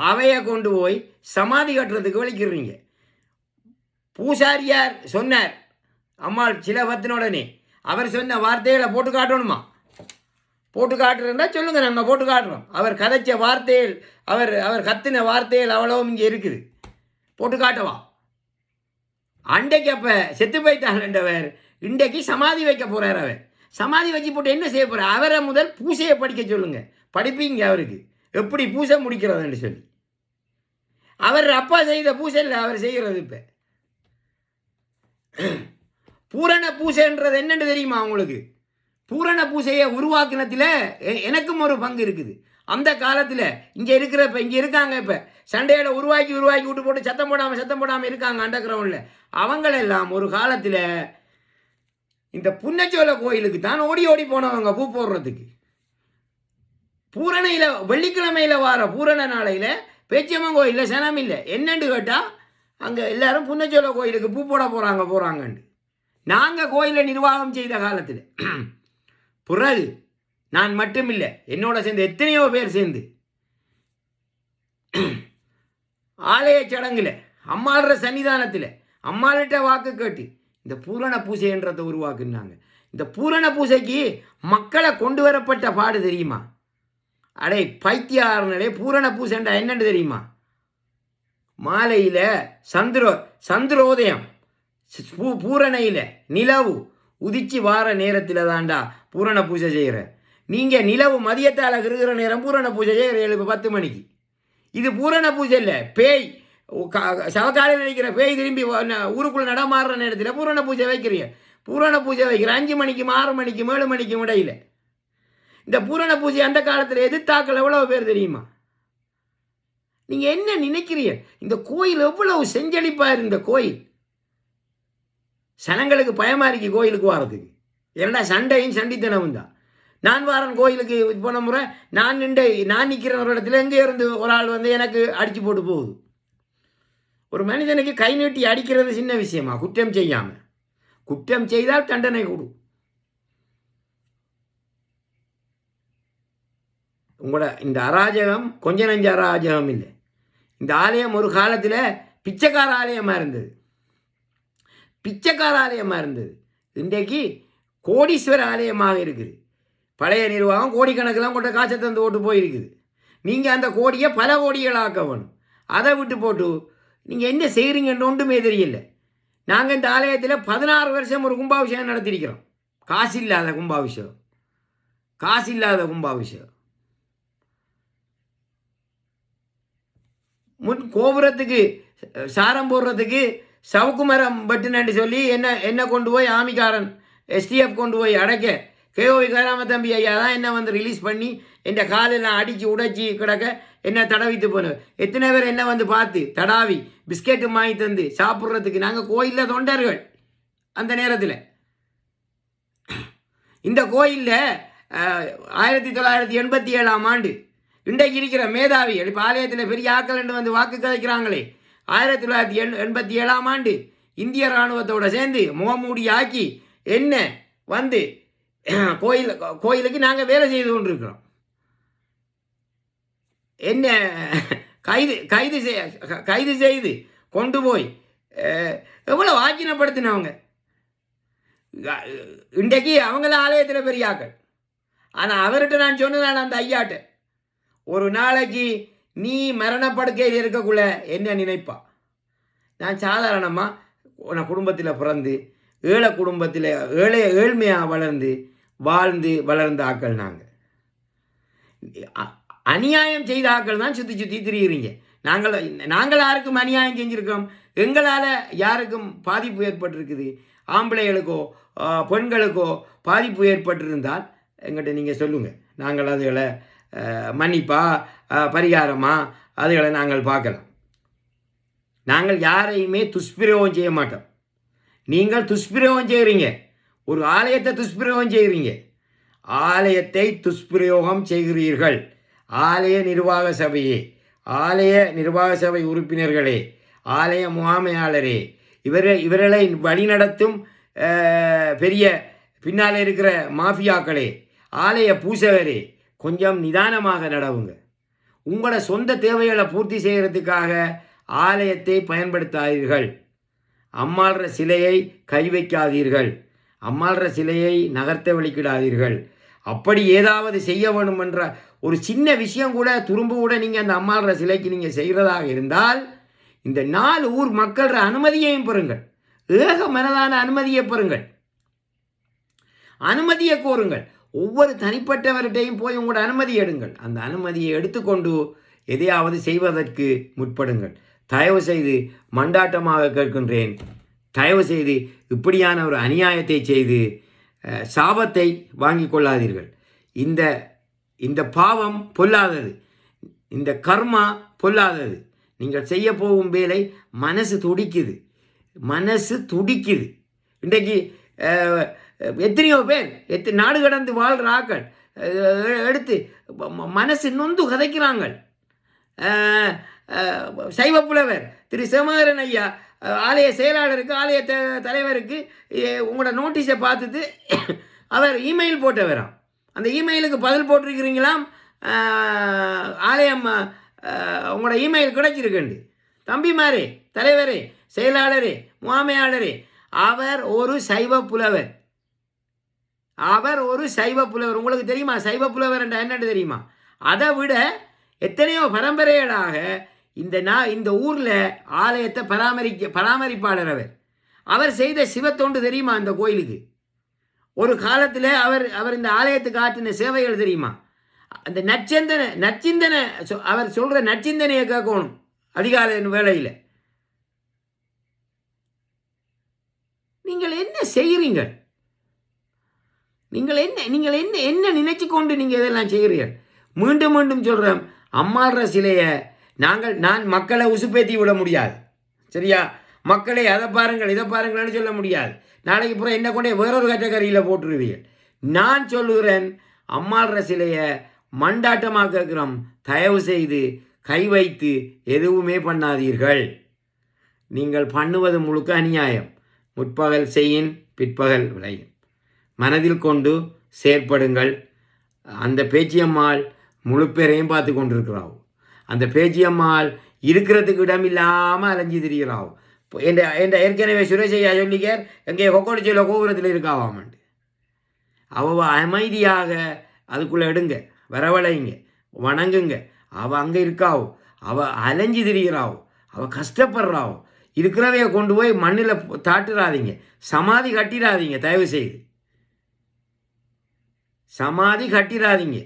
அவையை கொண்டு போய் சமாதி கட்டுறதுக்கு வலிக்கிறீங்க. பூசாரியார் சொன்னார், அம்மாள் சில பத்தினுடனே அவர் சொன்ன வார்த்தைகளை போட்டு காட்டணுமா? போட்டு காட்டுறா சொல்லுங்கள், நாங்கள் போட்டு காட்டுறோம். அவர் கதைச்ச வார்த்தைகள், அவர் கத்தின வார்த்தைகள் அவ்வளவும் இங்கே இருக்குது. போட்டு காட்டவா? அண்டைக்கு அப்போ செத்து போய்த்தாங்கன்றவர் இன்றைக்கு சமாதி வைக்க போகிறார். அவர் சமாதி வச்சு போட்டு என்ன செய்ய போகிறார்? அவரை முதல் பூசையை படிக்க சொல்லுங்கள். படிப்பீங்க அவருக்கு எப்படி பூசை முடிக்கிறதுன்னு சொல்லி. அவர் அப்பா செய்த பூசை இல்லை அவர் செய்கிறது. இப்போ பூரண பூசைன்றது என்னென்னு தெரியுமா உங்களுக்கு? பூரண பூசையை உருவாக்கினத்தில் எனக்கும் ஒரு பங்கு இருக்குது. அந்த காலத்தில் இங்கே இருக்காங்க. இப்போ சண்டையில் உருவாக்கி விட்டு போட்டு சத்தம் போடாமல் இருக்காங்க அண்டர் கிரவுண்டில். அவங்களெல்லாம் ஒரு காலத்தில் இந்த புன்னச்சோலை கோயிலுக்கு தான் ஓடி போனவங்க பூ போடுறதுக்கு. பூரணையில் வெள்ளிக்கிழமையில் வார பூரண நாளையில் பேச்சியம்மன் கோயிலில் சனம் இல்லை. என்னென்னு கேட்டால் அங்கே எல்லாரும் புன்னச்சோலை கோயிலுக்கு பூ போட போகிறாங்கன்னு நாங்கள் கோயிலை நிர்வாகம் செய்த காலத்தில். பிறகு நான் மட்டும் இல்லை, என்னோட சேர்ந்து எத்தனையோ பேர் சேர்ந்து ஆலய சடங்கில் அம்மாளுற சன்னிதானத்தில் அம்மாள்கிட்ட வாக்கு கேட்டு இந்த பூரண பூசைன்றதை உருவாக்குனாங்க. இந்த பூரண பூசைக்கு மக்களை கொண்டு வரப்பட்ட பாடு தெரியுமா? அடே பைத்தியாரனே, பூரண பூசைண்டா என்னன்னு தெரியுமா? மாலையில் சந்திரோதயம் பூரணையில் நிலவு உதிச்சு வார நேரத்தில் தாண்டா பூரண பூஜை செய்கிற. நீங்கள் நிலவு மதியத்தால் இருக்கிற நேரம் பூரண பூஜை செய்கிற 7-10 மணிக்கு. இது பூரண பூஜை இல்லை, பேய் சவக்காலையில் நினைக்கிற பேய் திரும்பி ஊருக்குள்ளே நடமாடுற நேரத்தில் பூரண பூஜை வைக்கிறீங்க. பூரண பூஜை வைக்கிற 5 மணிக்கும் 6 மணிக்கும் 7 மணிக்கும் இடையில். இந்த பூரண பூஜை அந்த காலத்தில் எதிர்த்தாக்கள் எவ்வளோ பேர் தெரியுமா? நீங்கள் என்ன நினைக்கிறீங்க? இந்த கோயில் எவ்வளவு செஞ்சளிப்பாக இருந்த கோயில். சனங்களுக்கு பயமாக இருக்கு கோயிலுக்கு வாரத்துக்கு. ஏன்னா சண்டையும் சண்டித்தனமும் தான். நான் வாரன் கோயிலுக்கு போன முறை நான் நிற்கிற ஒரு இடத்துல எங்கே இருந்து ஒரு ஆள் வந்து எனக்கு அடித்து போட்டு போகுது. ஒரு மனிதனுக்கு கை நீட்டி அடிக்கிறது சின்ன விஷயமா? குற்றம் செய்யாமல். குற்றம் செய்தால் தண்டனை கொடு. உங்களோட இந்த அராஜகம் கொஞ்ச நஞ்ச அராஜகம் இல்லை. இந்த ஆலயம் ஒரு காலத்தில் பிச்சைக்கார ஆலயமாக இருந்தது. இன்றைக்கு கோடீஸ்வர ஆலயமாக இருக்குது. பழைய நிர்வாகம் கோடிக்கணக்கெல்லாம் கொண்ட காசை தந்து ஓட்டு போயிருக்குது. நீங்கள் அந்த கோடியை பல கோடிகளாக்க வேணும். அதை விட்டு போட்டு நீங்கள் என்ன செய்கிறீங்கன்னு ஒன்றுமே தெரியல. நாங்கள் இந்த ஆலயத்தில் 16 வருஷம் ஒரு கும்பாபிஷேகம் நடத்தியிருக்கிறோம். காசு இல்லாத கும்பாபிஷேகம். முன் கோபுரத்துக்கு சாரம் போடுறதுக்கு சவுக்கு மரம் பட்டுனு சொல்லி என்ன கொண்டு போய் ஆமிக்காரன் STF கொண்டு போய் அடைக்க KOV கராமத்தம்பி ஐயா தான் என்ன வந்து ரிலீஸ் பண்ணி என் காலெல்லாம் அடித்து உடைச்சி கிடக்க என்ன தடவித்து போனோம். எத்தனை பேர் என்ன வந்து பார்த்து தடாவி பிஸ்கெட்டு வாங்கி தந்து சாப்பிட்றதுக்கு. நாங்கள் கோயிலில் தொண்டர்கள். அந்த நேரத்தில் இந்த கோயிலில் 1987ஆம் ஆண்டு இன்றைக்கு இருக்கிற மேதாவி இப்போ ஆலயத்தில் பெரிய ஆக்கள் வந்து வாக்கு கதைக்கிறாங்களே, 1987ஆம் ஆண்டு இந்திய இராணுவத்தோடு சேர்ந்து முகமூடி ஆக்கி என்ன வந்து கோயிலுக்கு நாங்கள் வேலை செய்து கொண்டிருக்கிறோம். என்ன கைது செய்து கொண்டு போய் எவ்வளோ ஆக்கினப்படுத்தினவங்க. இன்றைக்கு அவங்கள ஆலயத்தில் பெரியாக்கள். ஆனால் அவர்கிட்ட நான் சொன்னேன், அந்த ஐயாட்ட, ஒரு நாளைக்கு நீ மரணப்படுக்கையில் இருக்கக்குள்ள என்ன நினைப்பா? நான் சாதாரணமாக குடும்பத்தில் பிறந்து ஏழ்மையாக வாழ்ந்த ஆக்கள். அநியாயம் செய்த ஆக்கள் தான் சுற்றி திரிகிறீங்க. நாங்கள் யாருக்கும் அநியாயம் செஞ்சுருக்கோம்? எங்களால் யாருக்கும் பாதிப்பு ஏற்பட்டிருக்குது? ஆம்பளைகளுக்கோ பெண்களுக்கோ பாதிப்பு ஏற்பட்டிருந்தால் எங்கிட்ட நீங்கள் சொல்லுங்கள். நாங்கள் அதுகளை மன்னிப்பா பரிகாரமா அதுகளை நாங்கள் பார்க்கலாம். நாங்கள் யாரையுமே துஷ்பிரயோகம் செய்ய மாட்டோம். நீங்கள் துஷ்பிரயோகம் செய்கிறீங்க, ஒரு ஆலயத்தை துஷ்பிரயோகம் செய்கிறீங்க. ஆலயத்தை துஷ்பிரயோகம் செய்கிறீர்கள். ஆலய நிர்வாக சபையே, ஆலய நிர்வாக சபை உறுப்பினர்களே, ஆலய முகாமையாளரே, இவர்களை வழிநடத்தும் பெரிய பின்னால் இருக்கிற மாஃபியாக்களே, ஆலய பூசகரே, கொஞ்சம் நிதானமாக நடவுங்க. உங்களோட சொந்த தேவைகளை பூர்த்தி செய்கிறதுக்காக ஆலயத்தை பயன்படுத்தாதீர்கள். அம்மாள்ற சிலையை கை வைக்காதீர்கள். அம்மாள்ற சிலையை நகர்த்த வெளிக்கிடாதீர்கள். அப்படி ஏதாவது செய்ய வேணும் என்ற ஒரு சின்ன விஷயம் கூட துரும்பு கூட நீங்கள் அந்த அம்மாள்ற சிலைக்கு நீங்கள் செய்கிறதாக இருந்தால் இந்த 4 ஊர் மக்கள்ற அனுமதியையும் பெறுங்கள். ஏக மனதான அனுமதியை பெறுங்கள். அனுமதியை கோருங்கள். ஒவ்வொரு தனிப்பட்டவர்கிட்டையும் போய் உங்களோட அனுமதி எடுங்கள். அந்த அனுமதியை எடுத்துக்கொண்டு எதையாவது செய்வதற்கு முற்படுங்கள். தயவு செய்து மண்டாட்டமாக கேட்கின்றேன். தயவு செய்து இப்படியான ஒரு அநியாயத்தை செய்து சாபத்தை வாங்கி கொள்ளாதீர்கள். இந்த பாவம் பொல்லாதது, இந்த கர்மா பொல்லாதது. நீங்கள் செய்ய போகும் வேலை மனசு துடிக்குது, மனசு துடிக்குது. இன்றைக்கு எத்தனையோ பேர் நாடு கடந்து வாழ்கிற ஆக்கள் எடுத்து மனசு நொந்து கதைக்கிறாங்க. சைவப்புலவர் திரு சிவமகரன் ஐயா ஆலய செயலாளருக்கு, ஆலய தலைவருக்கு உங்களோட நோட்டீஸை பார்த்துட்டு அவர் இமெயில் போட்டவராம். அந்த இமெயிலுக்கு பதில் போட்டிருக்கிறீங்களாம், ஆலயம் உங்களோட இமெயில் கிடைச்சிருக்குண்டு. தம்பிமாரே, தலைவரே, செயலாளரே, முகாமையாளரே, அவர் ஒரு சைவ புலவர். அவர் ஒரு சைவ புலவர். உங்களுக்கு தெரியுமா சைவ புலவர் என்ற என்னன்னு தெரியுமா? அதை விட எத்தனையோ பரம்பரைகளாக இந்த ஊரில் ஆலயத்தை பராமரிப்பாளர் அவர் செய்த சிவத்தொண்டு தெரியுமா? இந்த கோயிலுக்கு ஒரு காலத்தில் அவர் இந்த ஆலயத்துக்கு ஆற்றின சேவைகள் தெரியுமா? அந்த நச்சிந்தனை அவர் சொல்கிற நச்சிந்தனையை கேட்கணும் அதிகாலை வேளையில். நீங்கள் என்ன செய்கிறீங்க? நீங்கள் என்ன நினைச்சு கொண்டு நீங்கள் இதெல்லாம் செய்கிறீர்கள்? மீண்டும் மீண்டும் சொல்கிறேன், அம்மாள்ற சிலையை நான் மக்களை உசுப்பேத்தி விட முடியாது. சரியா? மக்களை அதை பாருங்கள் இதை பாருங்கள்னு சொல்ல முடியாது. நாளைக்கு பூரா என்ன கொண்டே வேறொரு கேட்டகரியில் போட்டுருவீர்கள். நான் சொல்லுகிறேன், அம்மாள்ற சிலையை மண்டாட்டமாக கேட்குறோம். தயவு செய்து கை வைத்து எதுவுமே பண்ணாதீர்கள். நீங்கள் பண்ணுவது முழுக்க அநியாயம். முற்பகல் செய்யின் பிற்பகல் விளையும். மனதில் கொண்டு செயற்படுங்கள். அந்த பேச்சியம்மாள் முழு பேரையும் பார்த்து கொண்டிருக்கிறாள். அந்த பேச்சியம்மாள் இருக்கிறதுக்கு இடம் இல்லாமல் அலைஞ்சி திரிகிறாள். என் ஏற்கனவே சுரேஷையா சொல்லிக்கார், எங்கே கொக்கோடிச்சோல கோபுரத்தில் இருக்காவாமண்டு. அவள் அமைதியாக அதுக்குள்ளே எடுங்க, வரவழைங்க, வணங்குங்க. அவள் அங்கே இருக்காவோ, அவள் அலைஞ்சி திரிகிறாவோ, அவள் கஷ்டப்படுறாவோ. இருக்கிறவைய கொண்டு போய் மண்ணில் தாட்டுறாதீங்க, சமாதி கட்டிடாதீங்க. தயவு செய்து சமாதி கட்டிடாதீங்க.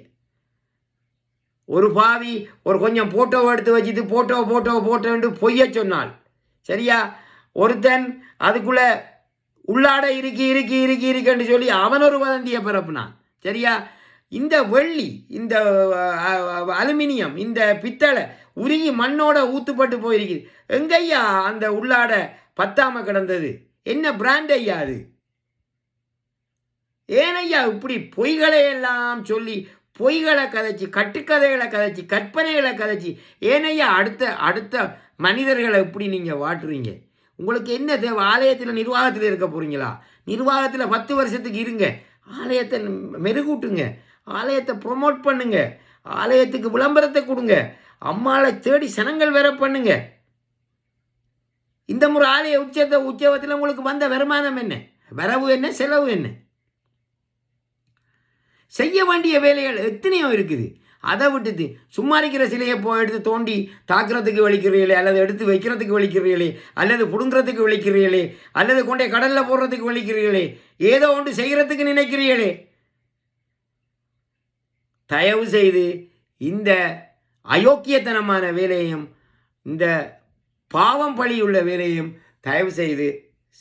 ஒரு பாவி ஒரு கொஞ்சம் போட்டோவை எடுத்து வச்சுட்டு போட்டோன்னு பொய்ய சொன்னால் சரியா? ஒருத்தன் அதுக்குள்ளே உள்ளாட இருக்குன்னு சொல்லி அவன் ஒரு வதந்தியை பரப்புனான். சரியா? இந்த வெள்ளி, இந்த அலுமினியம், இந்த பித்தளை உருகி மண்ணோட ஊத்துப்பட்டு போயிருக்குது. எங்கய்யா அந்த உள்ளாட பத்தாம கிடந்தது? என்ன பிராண்ட் ஐயா அது? ஏனையா இப்படி பொய்களை எல்லாம் சொல்லி பொய்களை கதைச்சி, கட்டுக்கதைகளை கதைச்சி, கற்பனைகளை கதைச்சி ஏனையா அடுத்த மனிதர்களை இப்படி நீங்கள் வாட்டுறீங்க? உங்களுக்கு என்ன தேவை? ஆலயத்தில் நிர்வாகத்தில் இருக்க போகிறீங்களா? நிர்வாகத்தில் 10 வருஷத்துக்கு இருங்க. ஆலயத்தை மெருகூட்டுங்க, ஆலயத்தை ப்ரொமோட் பண்ணுங்க, ஆலயத்துக்கு விளம்பரத்தை கொடுங்க, அம்மாவை தேடி சனங்கள் வர பண்ணுங்க. இந்த முறை ஆலய உற்சவத்தில் உங்களுக்கு வந்த வருமானம் என்ன? வரவு என்ன? செலவு என்ன? செய்ய வேண்டிய வேலைகள் எத்தனையோ இருக்குது. அதை விட்டுட்டு சும்மா இருக்கிற சிலையை எடுத்து தோண்டி தாக்குறதுக்கு வலிக்கிறீங்களே, அல்லது எடுத்து வைக்கிறதுக்கு வலிக்கிறீங்களே, அல்லது புடுங்கிறதுக்கு வலிக்கிறீங்களே, அல்லது கொண்டே கடலில் போடுறதுக்கு வலிக்கிறீங்களே, ஏதோ ஒன்று செய்கிறதுக்கு நினைக்கிறீங்களே. தயவு செய்து இந்த அயோக்கியத்தனமான வேலையையும் இந்த பாவம் பழியுள்ள வேலையும் தயவு செய்து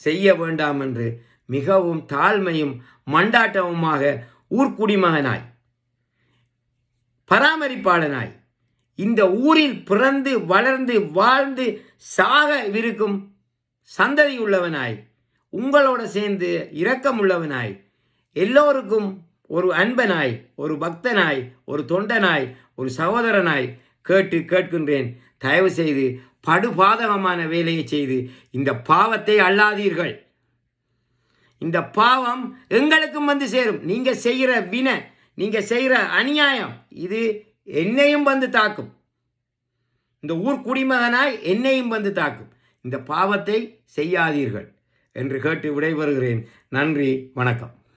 செய்ய வேண்டாம் என்று மிகவும் தாழ்மையும் மண்டாட்டமுமாக ஊர்க்குடிமகனாய், பராமரிப்பாளனாய், இந்த ஊரில் பிறந்து வளர்ந்து வாழ்ந்து சாக இருக்கும் சந்ததி உள்ளவனாய், உங்களோட சேர்ந்து இரக்கமுள்ளவனாய், எல்லோருக்கும் ஒரு அன்பனாய், ஒரு பக்தனாய், ஒரு தொண்டனாய் ஒரு சகோதரனாய் கேட்கின்றேன். தயவு செய்து படுபாதகமான வேலையை செய்து இந்த பாவத்தை அள்ளாதீர்கள். இந்த பாவம் எங்களுக்கும் வந்து சேரும். நீங்கள் செய்கிற வினை, நீங்கள் செய்கிற அநியாயம் இது என்னையும் வந்து தாக்கும். இந்த ஊர் குடிமகனாய் என்னையும் வந்து தாக்கும். இந்த பாவத்தை செய்யாதீர்கள் என்று கேட்டு விடைபெறுகிறேன். நன்றி, வணக்கம்.